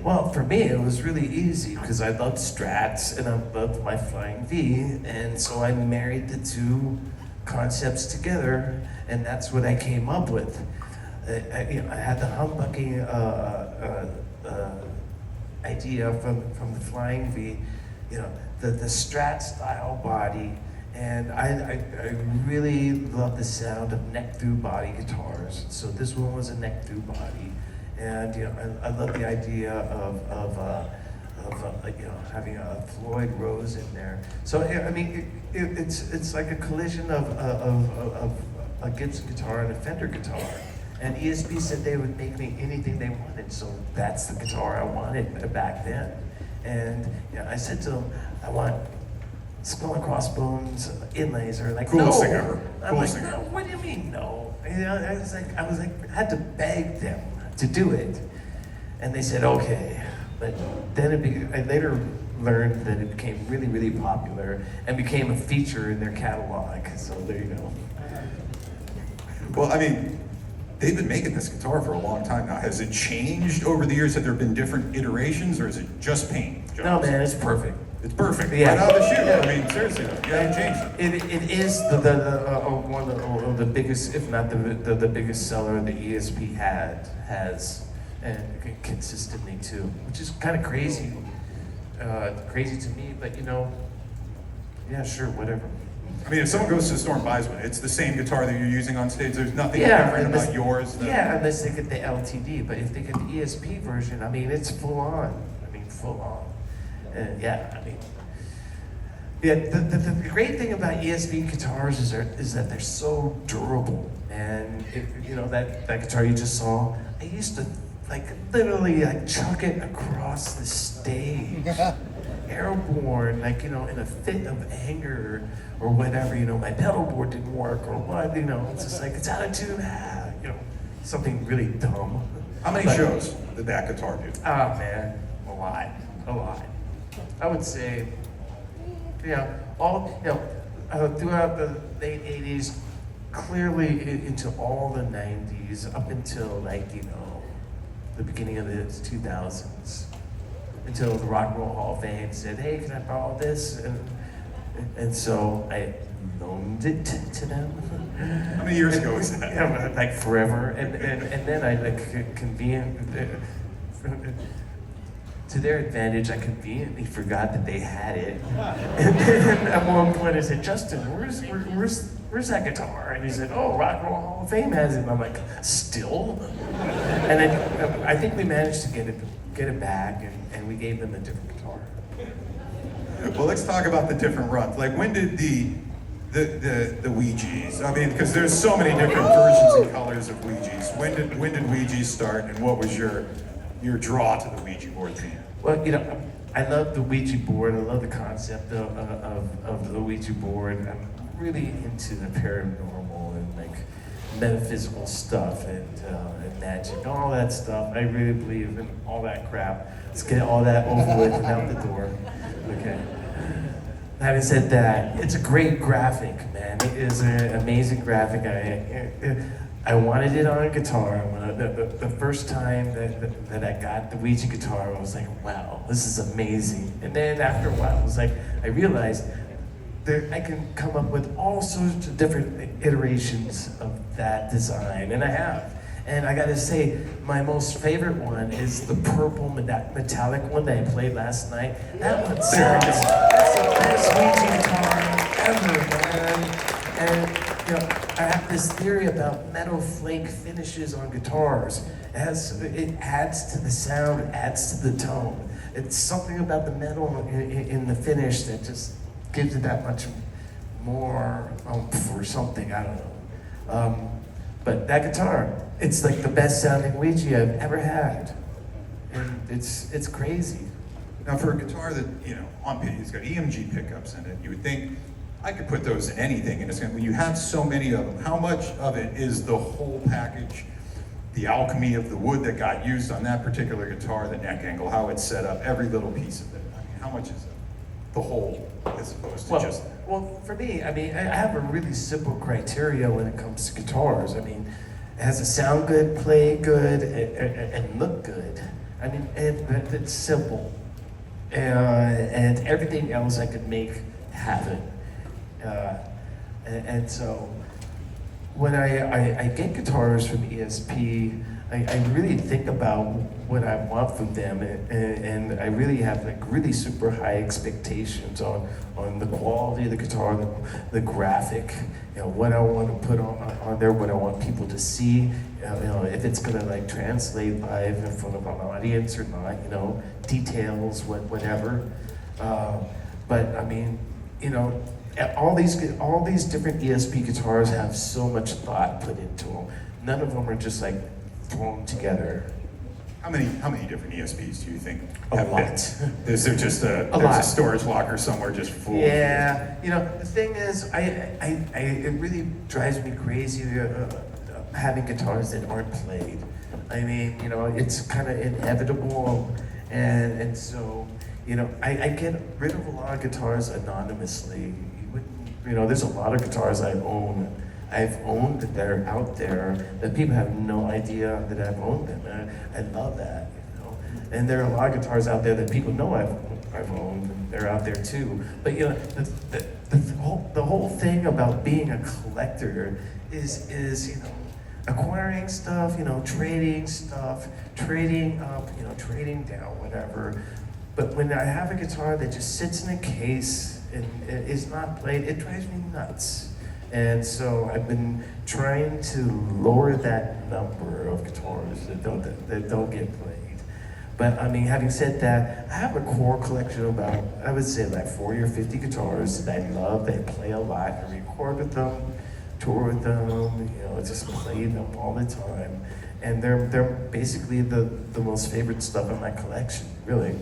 Well, for me, it was really easy because I loved Strats and I loved my Flying V, and so I married the two concepts together, and that's what I came up with. I had the humbucking idea from the Flying V, you know, the Strat style body, and I really love the sound of neck through body guitars. So this one was a neck through body, and you know, I love the idea of you know, having a Floyd Rose in there. So I mean, it's like a collision of a Gibson guitar and a Fender guitar. And ESP said they would make me anything they wanted, so that's the guitar I wanted back then. And you know, I said to them, I want skull and crossbones inlays, or like, coolest no. thing ever. I'm like, thing no, ever. what do you mean no? You know, I was like, I had to beg them to do it, and they said okay. But then I later learned that it became really, really popular and became a feature in their catalog. So there you go. Well, I mean, they've been making this guitar for a long time now. Has it changed over the years? Have there been different iterations, or is it just paint jobs? No, man, it's perfect. It's perfect. Yeah. Right out of the chute. Yeah. I mean, seriously, though, you haven't changed it. It is one of the biggest, if not the biggest seller the ESP has, and consistently too, which is kind of crazy, crazy to me. But you know, yeah, sure, whatever. I mean, if someone goes to the store and buys one, it's the same guitar that you're using on stage. There's nothing Yeah, different unless- about yours. Yeah, unless they get the LTD. But if they get the ESP version, I mean, it's full on. I mean, full on. Yeah, I mean, yeah. The great thing about ESP guitars is that they're so durable. And you know that guitar you just saw, I used to like literally like chuck it across the stage, airborne, like, you know, in a fit of anger or whatever. You know, my pedal board didn't work or what. You know, it's just like it's out of tune. You know, something really dumb. How many shows did that guitar do? Oh man, a lot. I would say, yeah, all, you know, throughout the late 80s, clearly into all the 90s, up until like, you know, the beginning of the 2000s, until the Rock and Roll Hall of Fame said, hey, can I borrow this? And so I loaned it to them. How many years ago was that? Yeah, like forever. And then I like to their advantage, I conveniently forgot that they had it. And then at one point I said, Justin, where's that guitar? And he said, oh, Rock and Roll Hall of Fame has it. And I'm like, still? And then I think we managed to get it back, and we gave them a different guitar. Well, let's talk about the different runs. Like, when did the Ouija's? I mean, because there's so many different versions and colors of Ouija's. When did Ouija's start, and what was your draw to the Ouija board theme? Well, you know, I love the Ouija board. I love the concept of the Ouija board. I'm really into the paranormal and like metaphysical stuff and magic and all that stuff. I really believe in all that crap. Let's get all that over with and out the door. Okay. Having said that, it's a great graphic, man. It is an amazing graphic. I wanted it on a guitar. The first time that I got the Ouija guitar, I was like, wow, this is amazing. And then after a while, I was like, I realized that I can come up with all sorts of different iterations of that design, and I have. And I gotta say, my most favorite one is the purple metallic one that I played last night. That one sounds, that's the best Ouija guitar ever, man. And, you know, I have this theory about metal flake finishes on guitars. It adds to the sound, it adds to the tone. It's something about the metal in the finish that just gives it that much more oomph or something, I don't know. But that guitar, it's like the best sounding Ouija I've ever had. And it's crazy. Now for a guitar that, you know, it's got EMG pickups in it, you would think I could put those in anything, and when you have so many of them, how much of it is the whole package, the alchemy of the wood that got used on that particular guitar, the neck angle, how it's set up, every little piece of it? I mean, how much is it? The whole, as opposed to just... Well, for me, I mean, I have a really simple criteria when it comes to guitars. I mean, it has to sound good, play good, and look good. I mean, it's simple. And everything else I could make happen. And so, when I get guitars from ESP, I really think about what I want from them, and I really have like really super high expectations on the quality of the guitar, the graphic, you know, what I want to put on there, what I want people to see, you know, if it's gonna like translate live in front of an audience or not, you know, details, whatever. But I mean, you know, all these different ESP guitars have so much thought put into them. None of them are just like thrown together. How many different ESPs do you think A have lot. been? Is there just a storage locker somewhere just full? Yeah, you know, the thing is, it really drives me crazy having guitars that aren't played. I mean, you know, it's kind of inevitable, and so, you know, I get rid of a lot of guitars anonymously. You know, there's a lot of guitars I've owned that are out there that people have no idea that I've owned them. And I love that, you know. And there are a lot of guitars out there that people know I've owned, and they're out there too. But you know, the whole thing about being a collector is you know, acquiring stuff, you know, trading stuff, trading up, you know, trading down, whatever. But when I have a guitar that just sits in a case and is not played, it drives me nuts. And so I've been trying to lower that number of guitars that don't get played. But I mean, having said that, I have a core collection of about, I would say like 40 or 50 guitars that I love, that I play a lot, I record with them, tour with them, you know, just play them all the time. And they're basically the most favorite stuff in my collection, really.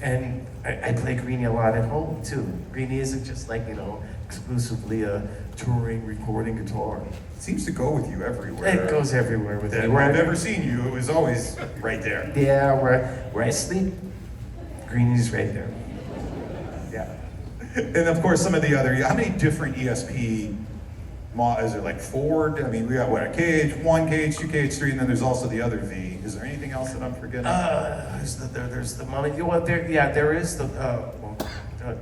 And I play Greenie a lot at home too. Greenie isn't just like, you know, exclusively a touring, recording guitar. It seems to go with you everywhere. It goes everywhere with me. Where I've ever seen you, it was always right there. Yeah, where I sleep, Greenie's right there. Yeah. And of course, some of the other, how many different ESP is it like 4? I mean, we got what, a cage, 1 cage, 2 cage, 3, and then there's also the other V. Is there anything else that I'm forgetting? There's the money. Well, there is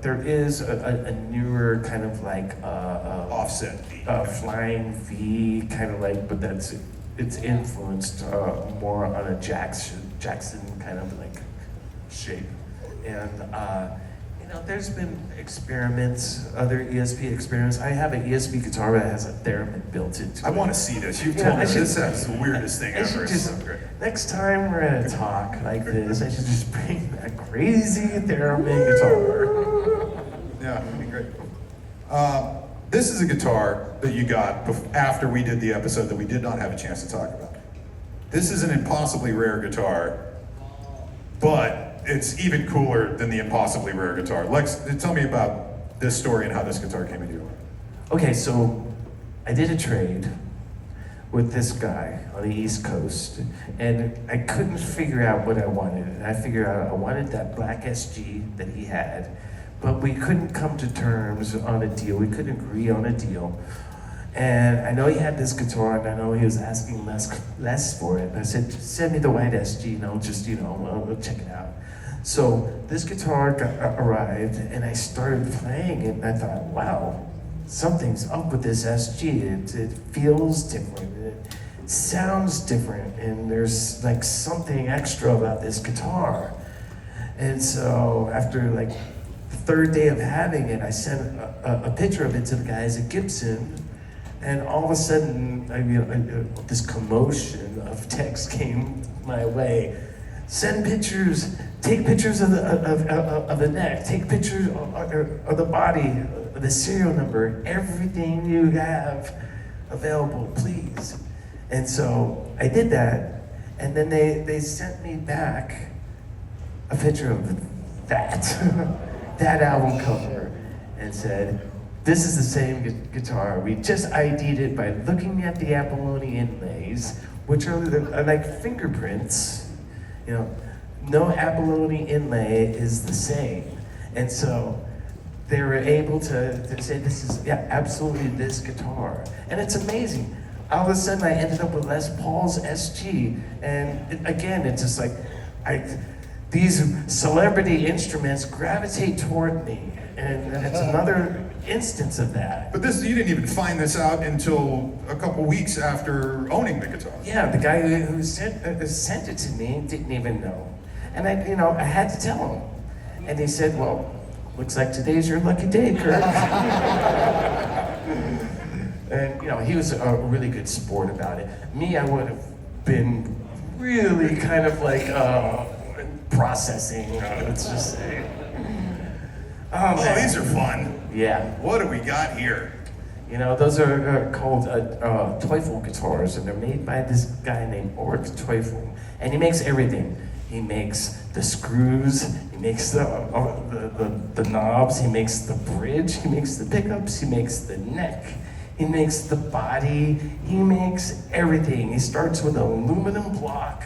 there is a newer kind of like Offset V. Flying V kind of like, but it's influenced more on a Jackson kind of like shape, and you know, there's been experiments, other ESP experiments. I have an ESP guitar that has a theremin built into it. I want to see this. You've told me this is the weirdest thing ever. Next time we're at a talk like this, I should just bring that crazy theremin guitar. Yeah, it'd be great. This is a guitar that you got after we did the episode that we did not have a chance to talk about. This is an impossibly rare guitar, but it's even cooler than the impossibly rare guitar. Lex, tell me about this story and how this guitar came into your life. Okay, so I did a trade with this guy on the East Coast, and I couldn't figure out what I wanted. And I figured out I wanted that black SG that he had, but we couldn't come to terms on a deal. We couldn't agree on a deal. And I know he had this guitar, and I know he was asking less for it. And I said, send me the white SG, and I'll just, we'll check it out. So this guitar arrived, and I started playing it, and I thought, wow, something's up with this SG. It feels different, it sounds different, and there's like something extra about this guitar. And so after like the third day of having it, I sent a picture of it to the guys at Gibson. And all of a sudden, this commotion of text came my way. Send pictures, take pictures of the neck, take pictures of the body, of the serial number, everything you have available, please. And so I did that, and then they sent me back a picture of that, that album cover, and said, this is the same guitar. We just ID'd it by looking at the abalone inlays, which are like fingerprints. No abalone inlay is the same. And so they were able to say, this is, yeah, absolutely this guitar. And it's amazing. All of a sudden I ended up with Les Paul's SG. And again, it's just like, these celebrity instruments gravitate toward me. And it's another instance of that. But you didn't even find this out until a couple weeks after owning the guitar. Yeah, the guy who sent it to me didn't even know. And I had to tell him. And he said, well, looks like today's your lucky day, Kirk. And he was a really good sport about it. Me, I would have been really kind of like processing, let's just say. Oh, these are fun. Yeah. What do we got here? Those are called Teufel guitars, and they're made by this guy named Ulrich Teufel. And he makes everything. He makes the screws, he makes the knobs, he makes the bridge, he makes the pickups, he makes the neck, he makes the body, he makes everything. He starts with an aluminum block,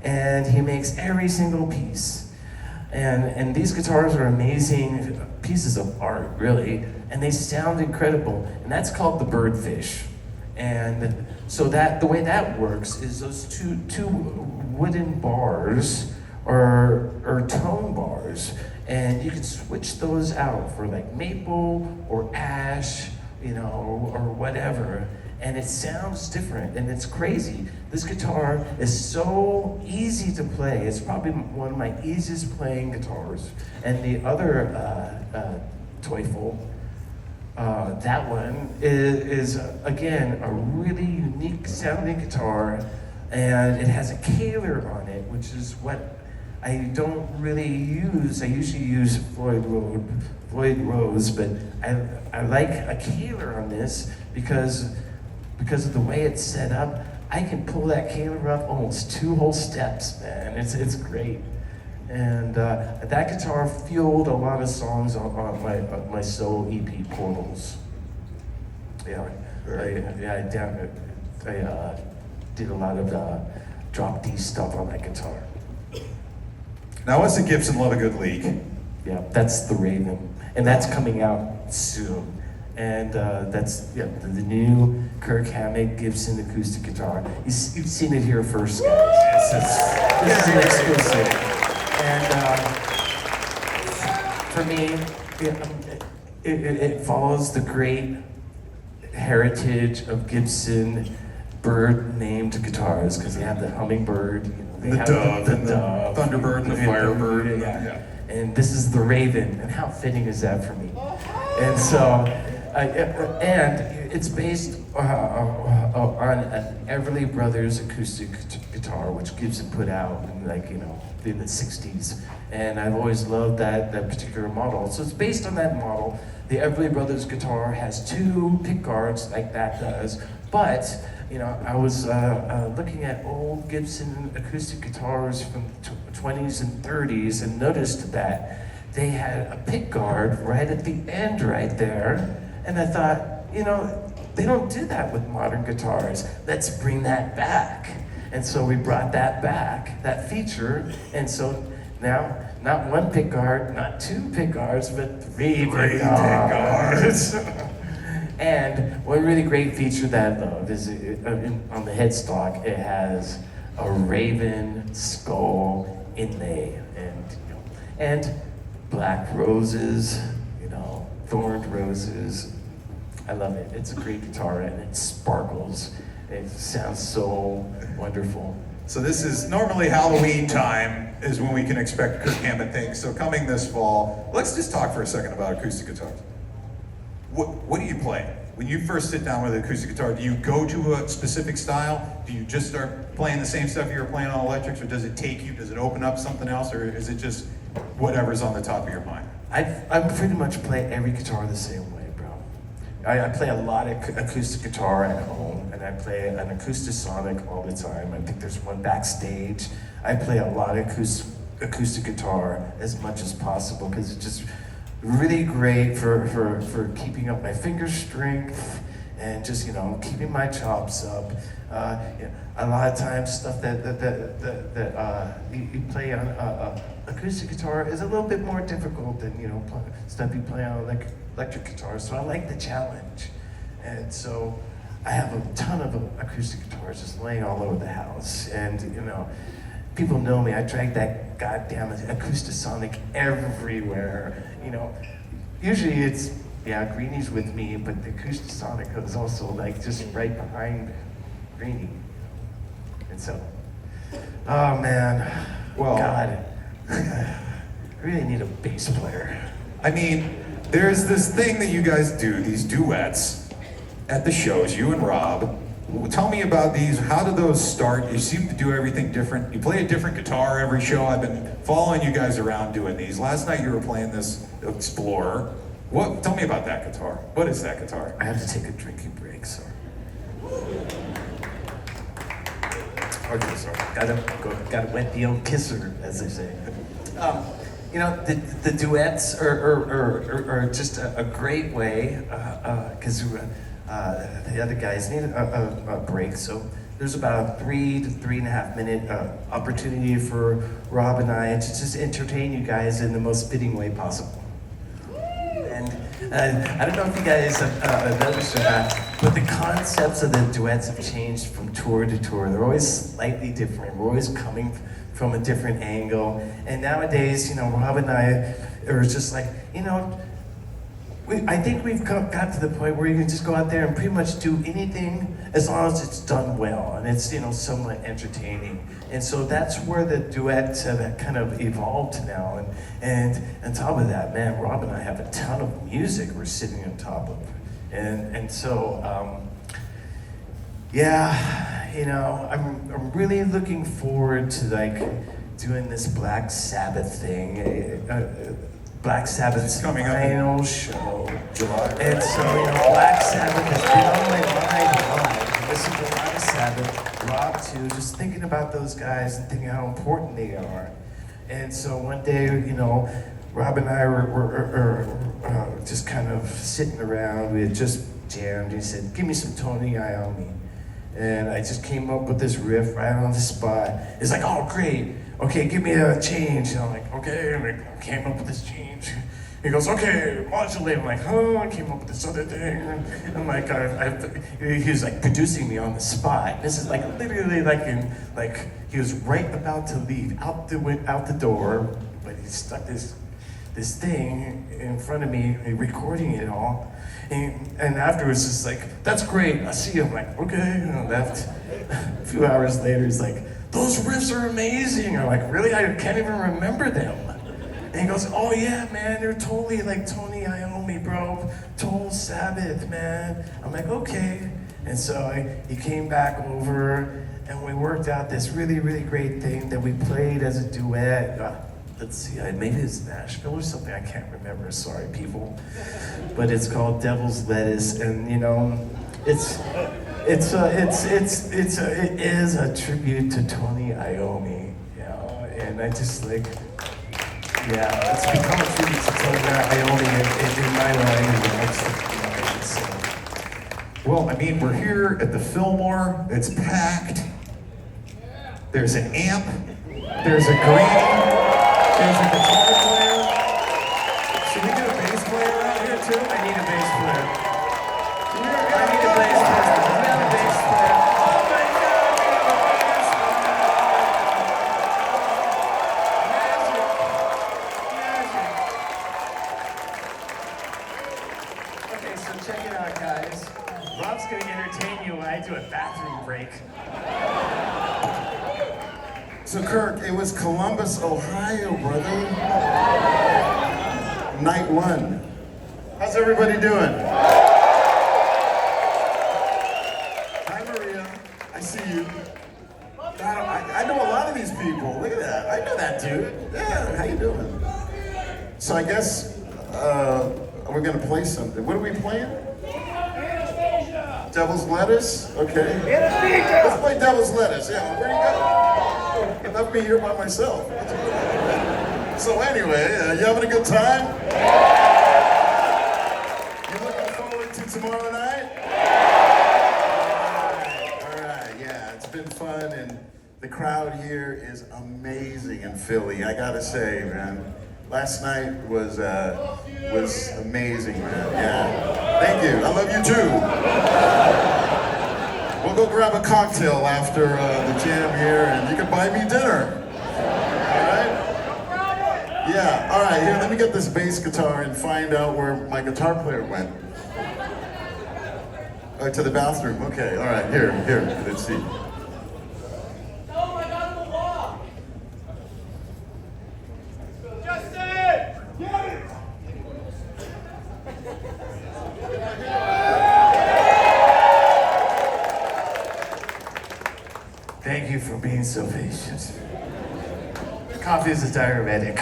and he makes every single piece. And these guitars are amazing pieces of art, really, and they sound incredible. And that's called the birdfish. And so the way that works is those two wooden bars are tone bars, and you can switch those out for like maple or ash, or whatever. And it sounds different, and it's crazy. This guitar is so easy to play. It's probably one of my easiest playing guitars. And the other Teufel, that one is again, a really unique sounding guitar, and it has a Kahler on it, which is what I don't really use. I usually use Floyd Rose, but I like a Kahler on this because of the way it's set up. I can pull that Kahler up almost 2 whole steps, man. It's great. And that guitar fueled a lot of songs on my solo EP Portals. Yeah, I did a lot of drop D stuff on that guitar. Now, us at Gibson love a good leak. Yeah, that's the Raven, and that's coming out soon. And that's the new Kirk Hammett Gibson acoustic guitar. You've seen it here first, guys. This is an exclusive. And for me, it follows the great heritage of Gibson bird-named guitars, because they have the hummingbird, they the have dove, the dove, Thunderbird, and the Firebird. Yeah. And this is the Raven, and how fitting is that for me? And so, and it's based on an Everly Brothers acoustic guitar, which Gibson put out in in the 60s. And I've always loved that particular model. So it's based on that model. The Everly Brothers guitar has 2 pick guards like that does, but I was looking at old Gibson acoustic guitars from the 20s and 30s and noticed that they had a pick guard right at the end right there. And I thought, they don't do that with modern guitars. Let's bring that back. And so we brought that back, that feature. And so Now, not one pick guard, not two pick guards, but three Three pick pick guards. And one really great feature that I love is on the headstock, it has a raven skull inlay and black roses, thorned roses. I love it. It's a great guitar and it sparkles. It sounds so wonderful. So this is normally Halloween time is when we can expect Kirk Hammett things. So coming this fall, let's just talk for a second about acoustic guitars. What do you play? When you first sit down with an acoustic guitar, do you go to a specific style? Do you just start playing the same stuff you were playing on electrics, or does it open up something else, or is it just whatever's on the top of your mind? I pretty much play every guitar the same way, bro. I play a lot of acoustic guitar at home, and I play an Acoustasonic all the time. I think there's one backstage. I play a lot of acoustic guitar as much as possible because it's just really great for keeping up my finger strength and just keeping my chops up. A lot of times stuff that you play on acoustic guitar is a little bit more difficult than stuff you play on electric guitar. So I like the challenge, and so I have a ton of acoustic guitars just laying all over the house. And people know me. I drag that goddamn Acoustasonic everywhere. Usually it's Greenie's with me, but the Acoustasonic is also just right behind Greenie. And so, oh man, Well, God, I really need a bass player. I mean, there's this thing that you guys do, these duets at the shows, you and Rob. Tell me about these. How do those start? You seem to do everything different. You play a different guitar every show. I've been following you guys around doing these. Last night you were playing this Explorer. Tell me about that guitar. What is that guitar? I have to take a drinking break, so. Okay, sorry. Gotta wet the old kisser, as they say. The duets are just a great way, because the other guys need a break. So there's about a 3 to 3.5 minute opportunity for Rob and I to just entertain you guys in the most fitting way possible. And I don't know if you guys have noticed or not, but the concepts of the duets have changed from tour to tour. They're always slightly different. We're always coming from a different angle. And nowadays, Rob and I are just like, I think we've got to the point where you can just go out there and pretty much do anything as long as it's done well and it's somewhat entertaining. And so that's where the duets have kind of evolved now. And on top of that, man, Rob and I have a ton of music we're sitting on top of. And so, I'm really looking forward to doing this Black Sabbath thing. Black Sabbath's final show. July. And so, Black Sabbath has been on my mind a lot. Listen to Black Sabbath, Rob too, just thinking about those guys and thinking how important they are. And so one day, Rob and I were just kind of sitting around. We had just jammed. He said, "Give me some Tony Iommi." And I just came up with this riff right on the spot. It's like, "Oh, great. Okay, give me a change." And I'm like, "Okay," and I came up with this change. He goes, "Okay, modulate." I'm like, "Oh," I came up with this other thing. And he was producing me on the spot. This is literally he was right about to leave out the door, but he stuck this thing in front of me, recording it all. And afterwards, it's like, "That's great. I see you." I'm like, "Okay," and I left. A few hours later, he's like, "Those riffs are amazing." I'm like, "Really? I can't even remember them." And he goes, "Oh yeah, man, they're totally like Tony Iommi, bro. Total Sabbath, man." I'm like, "Okay." And so he came back over, and we worked out this really, really great thing that we played as a duet. Let's see, maybe it's Nashville or something. I can't remember. Sorry, people. But it's called Devil's Lettuce, and it is a tribute to Tony Iommi, and I just it's become a tribute to Tony Iommi in my life. Well, I mean, we're here at the Fillmore. It's packed. There's an amp. There's a Greenie. There's a guitar player. Should we get a bass player out here too? I need a bass player. I need a bass player. We have a bass player. Oh my God, we have a bass player. Magic. Okay, so check it out, guys. Rob's gonna entertain you when I do a bathroom break. So Kirk, it was Columbus, Ohio, brother. Night one. How's everybody doing? Hi, Maria. I see you. God, I know a lot of these people. Look at that. I know that dude. Yeah, how you doing? So I guess we're gonna play something. What are we playing? Devil's Lettuce? Okay. Let's play Devil's Lettuce. Yeah, where you go? Left me here by myself. So anyway, you having a good time? You looking forward to tomorrow night? All right, yeah, it's been fun, and the crowd here is amazing in Philly. I gotta say, man, last night was amazing, man. Yeah, thank you. I love you too. We'll go grab a cocktail after the jam here, and you can buy me dinner. All right? Yeah, all right, here, let me get this bass guitar and find out where my guitar player went. Oh, to the bathroom, okay, all right, here, let's see. Oh my God, the wall! Justin! Get it! Thank you for being so patient. Coffee is a diuretic.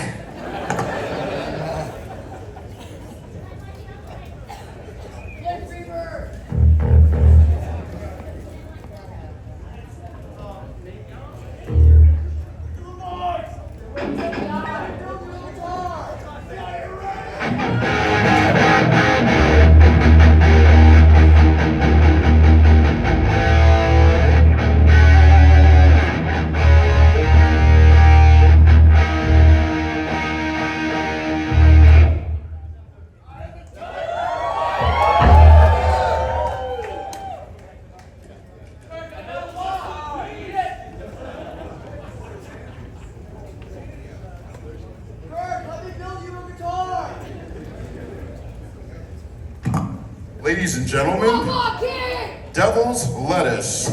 Get Reaver! Ladies and gentlemen, Devil's Lettuce.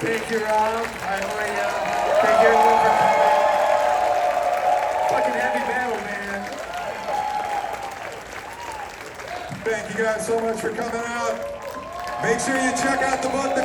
Thank you, Rob. Hi, Maria. Thank you, everyone, for coming. Fucking heavy metal, man. Thank you guys so much for coming out. Make sure you check out the book, The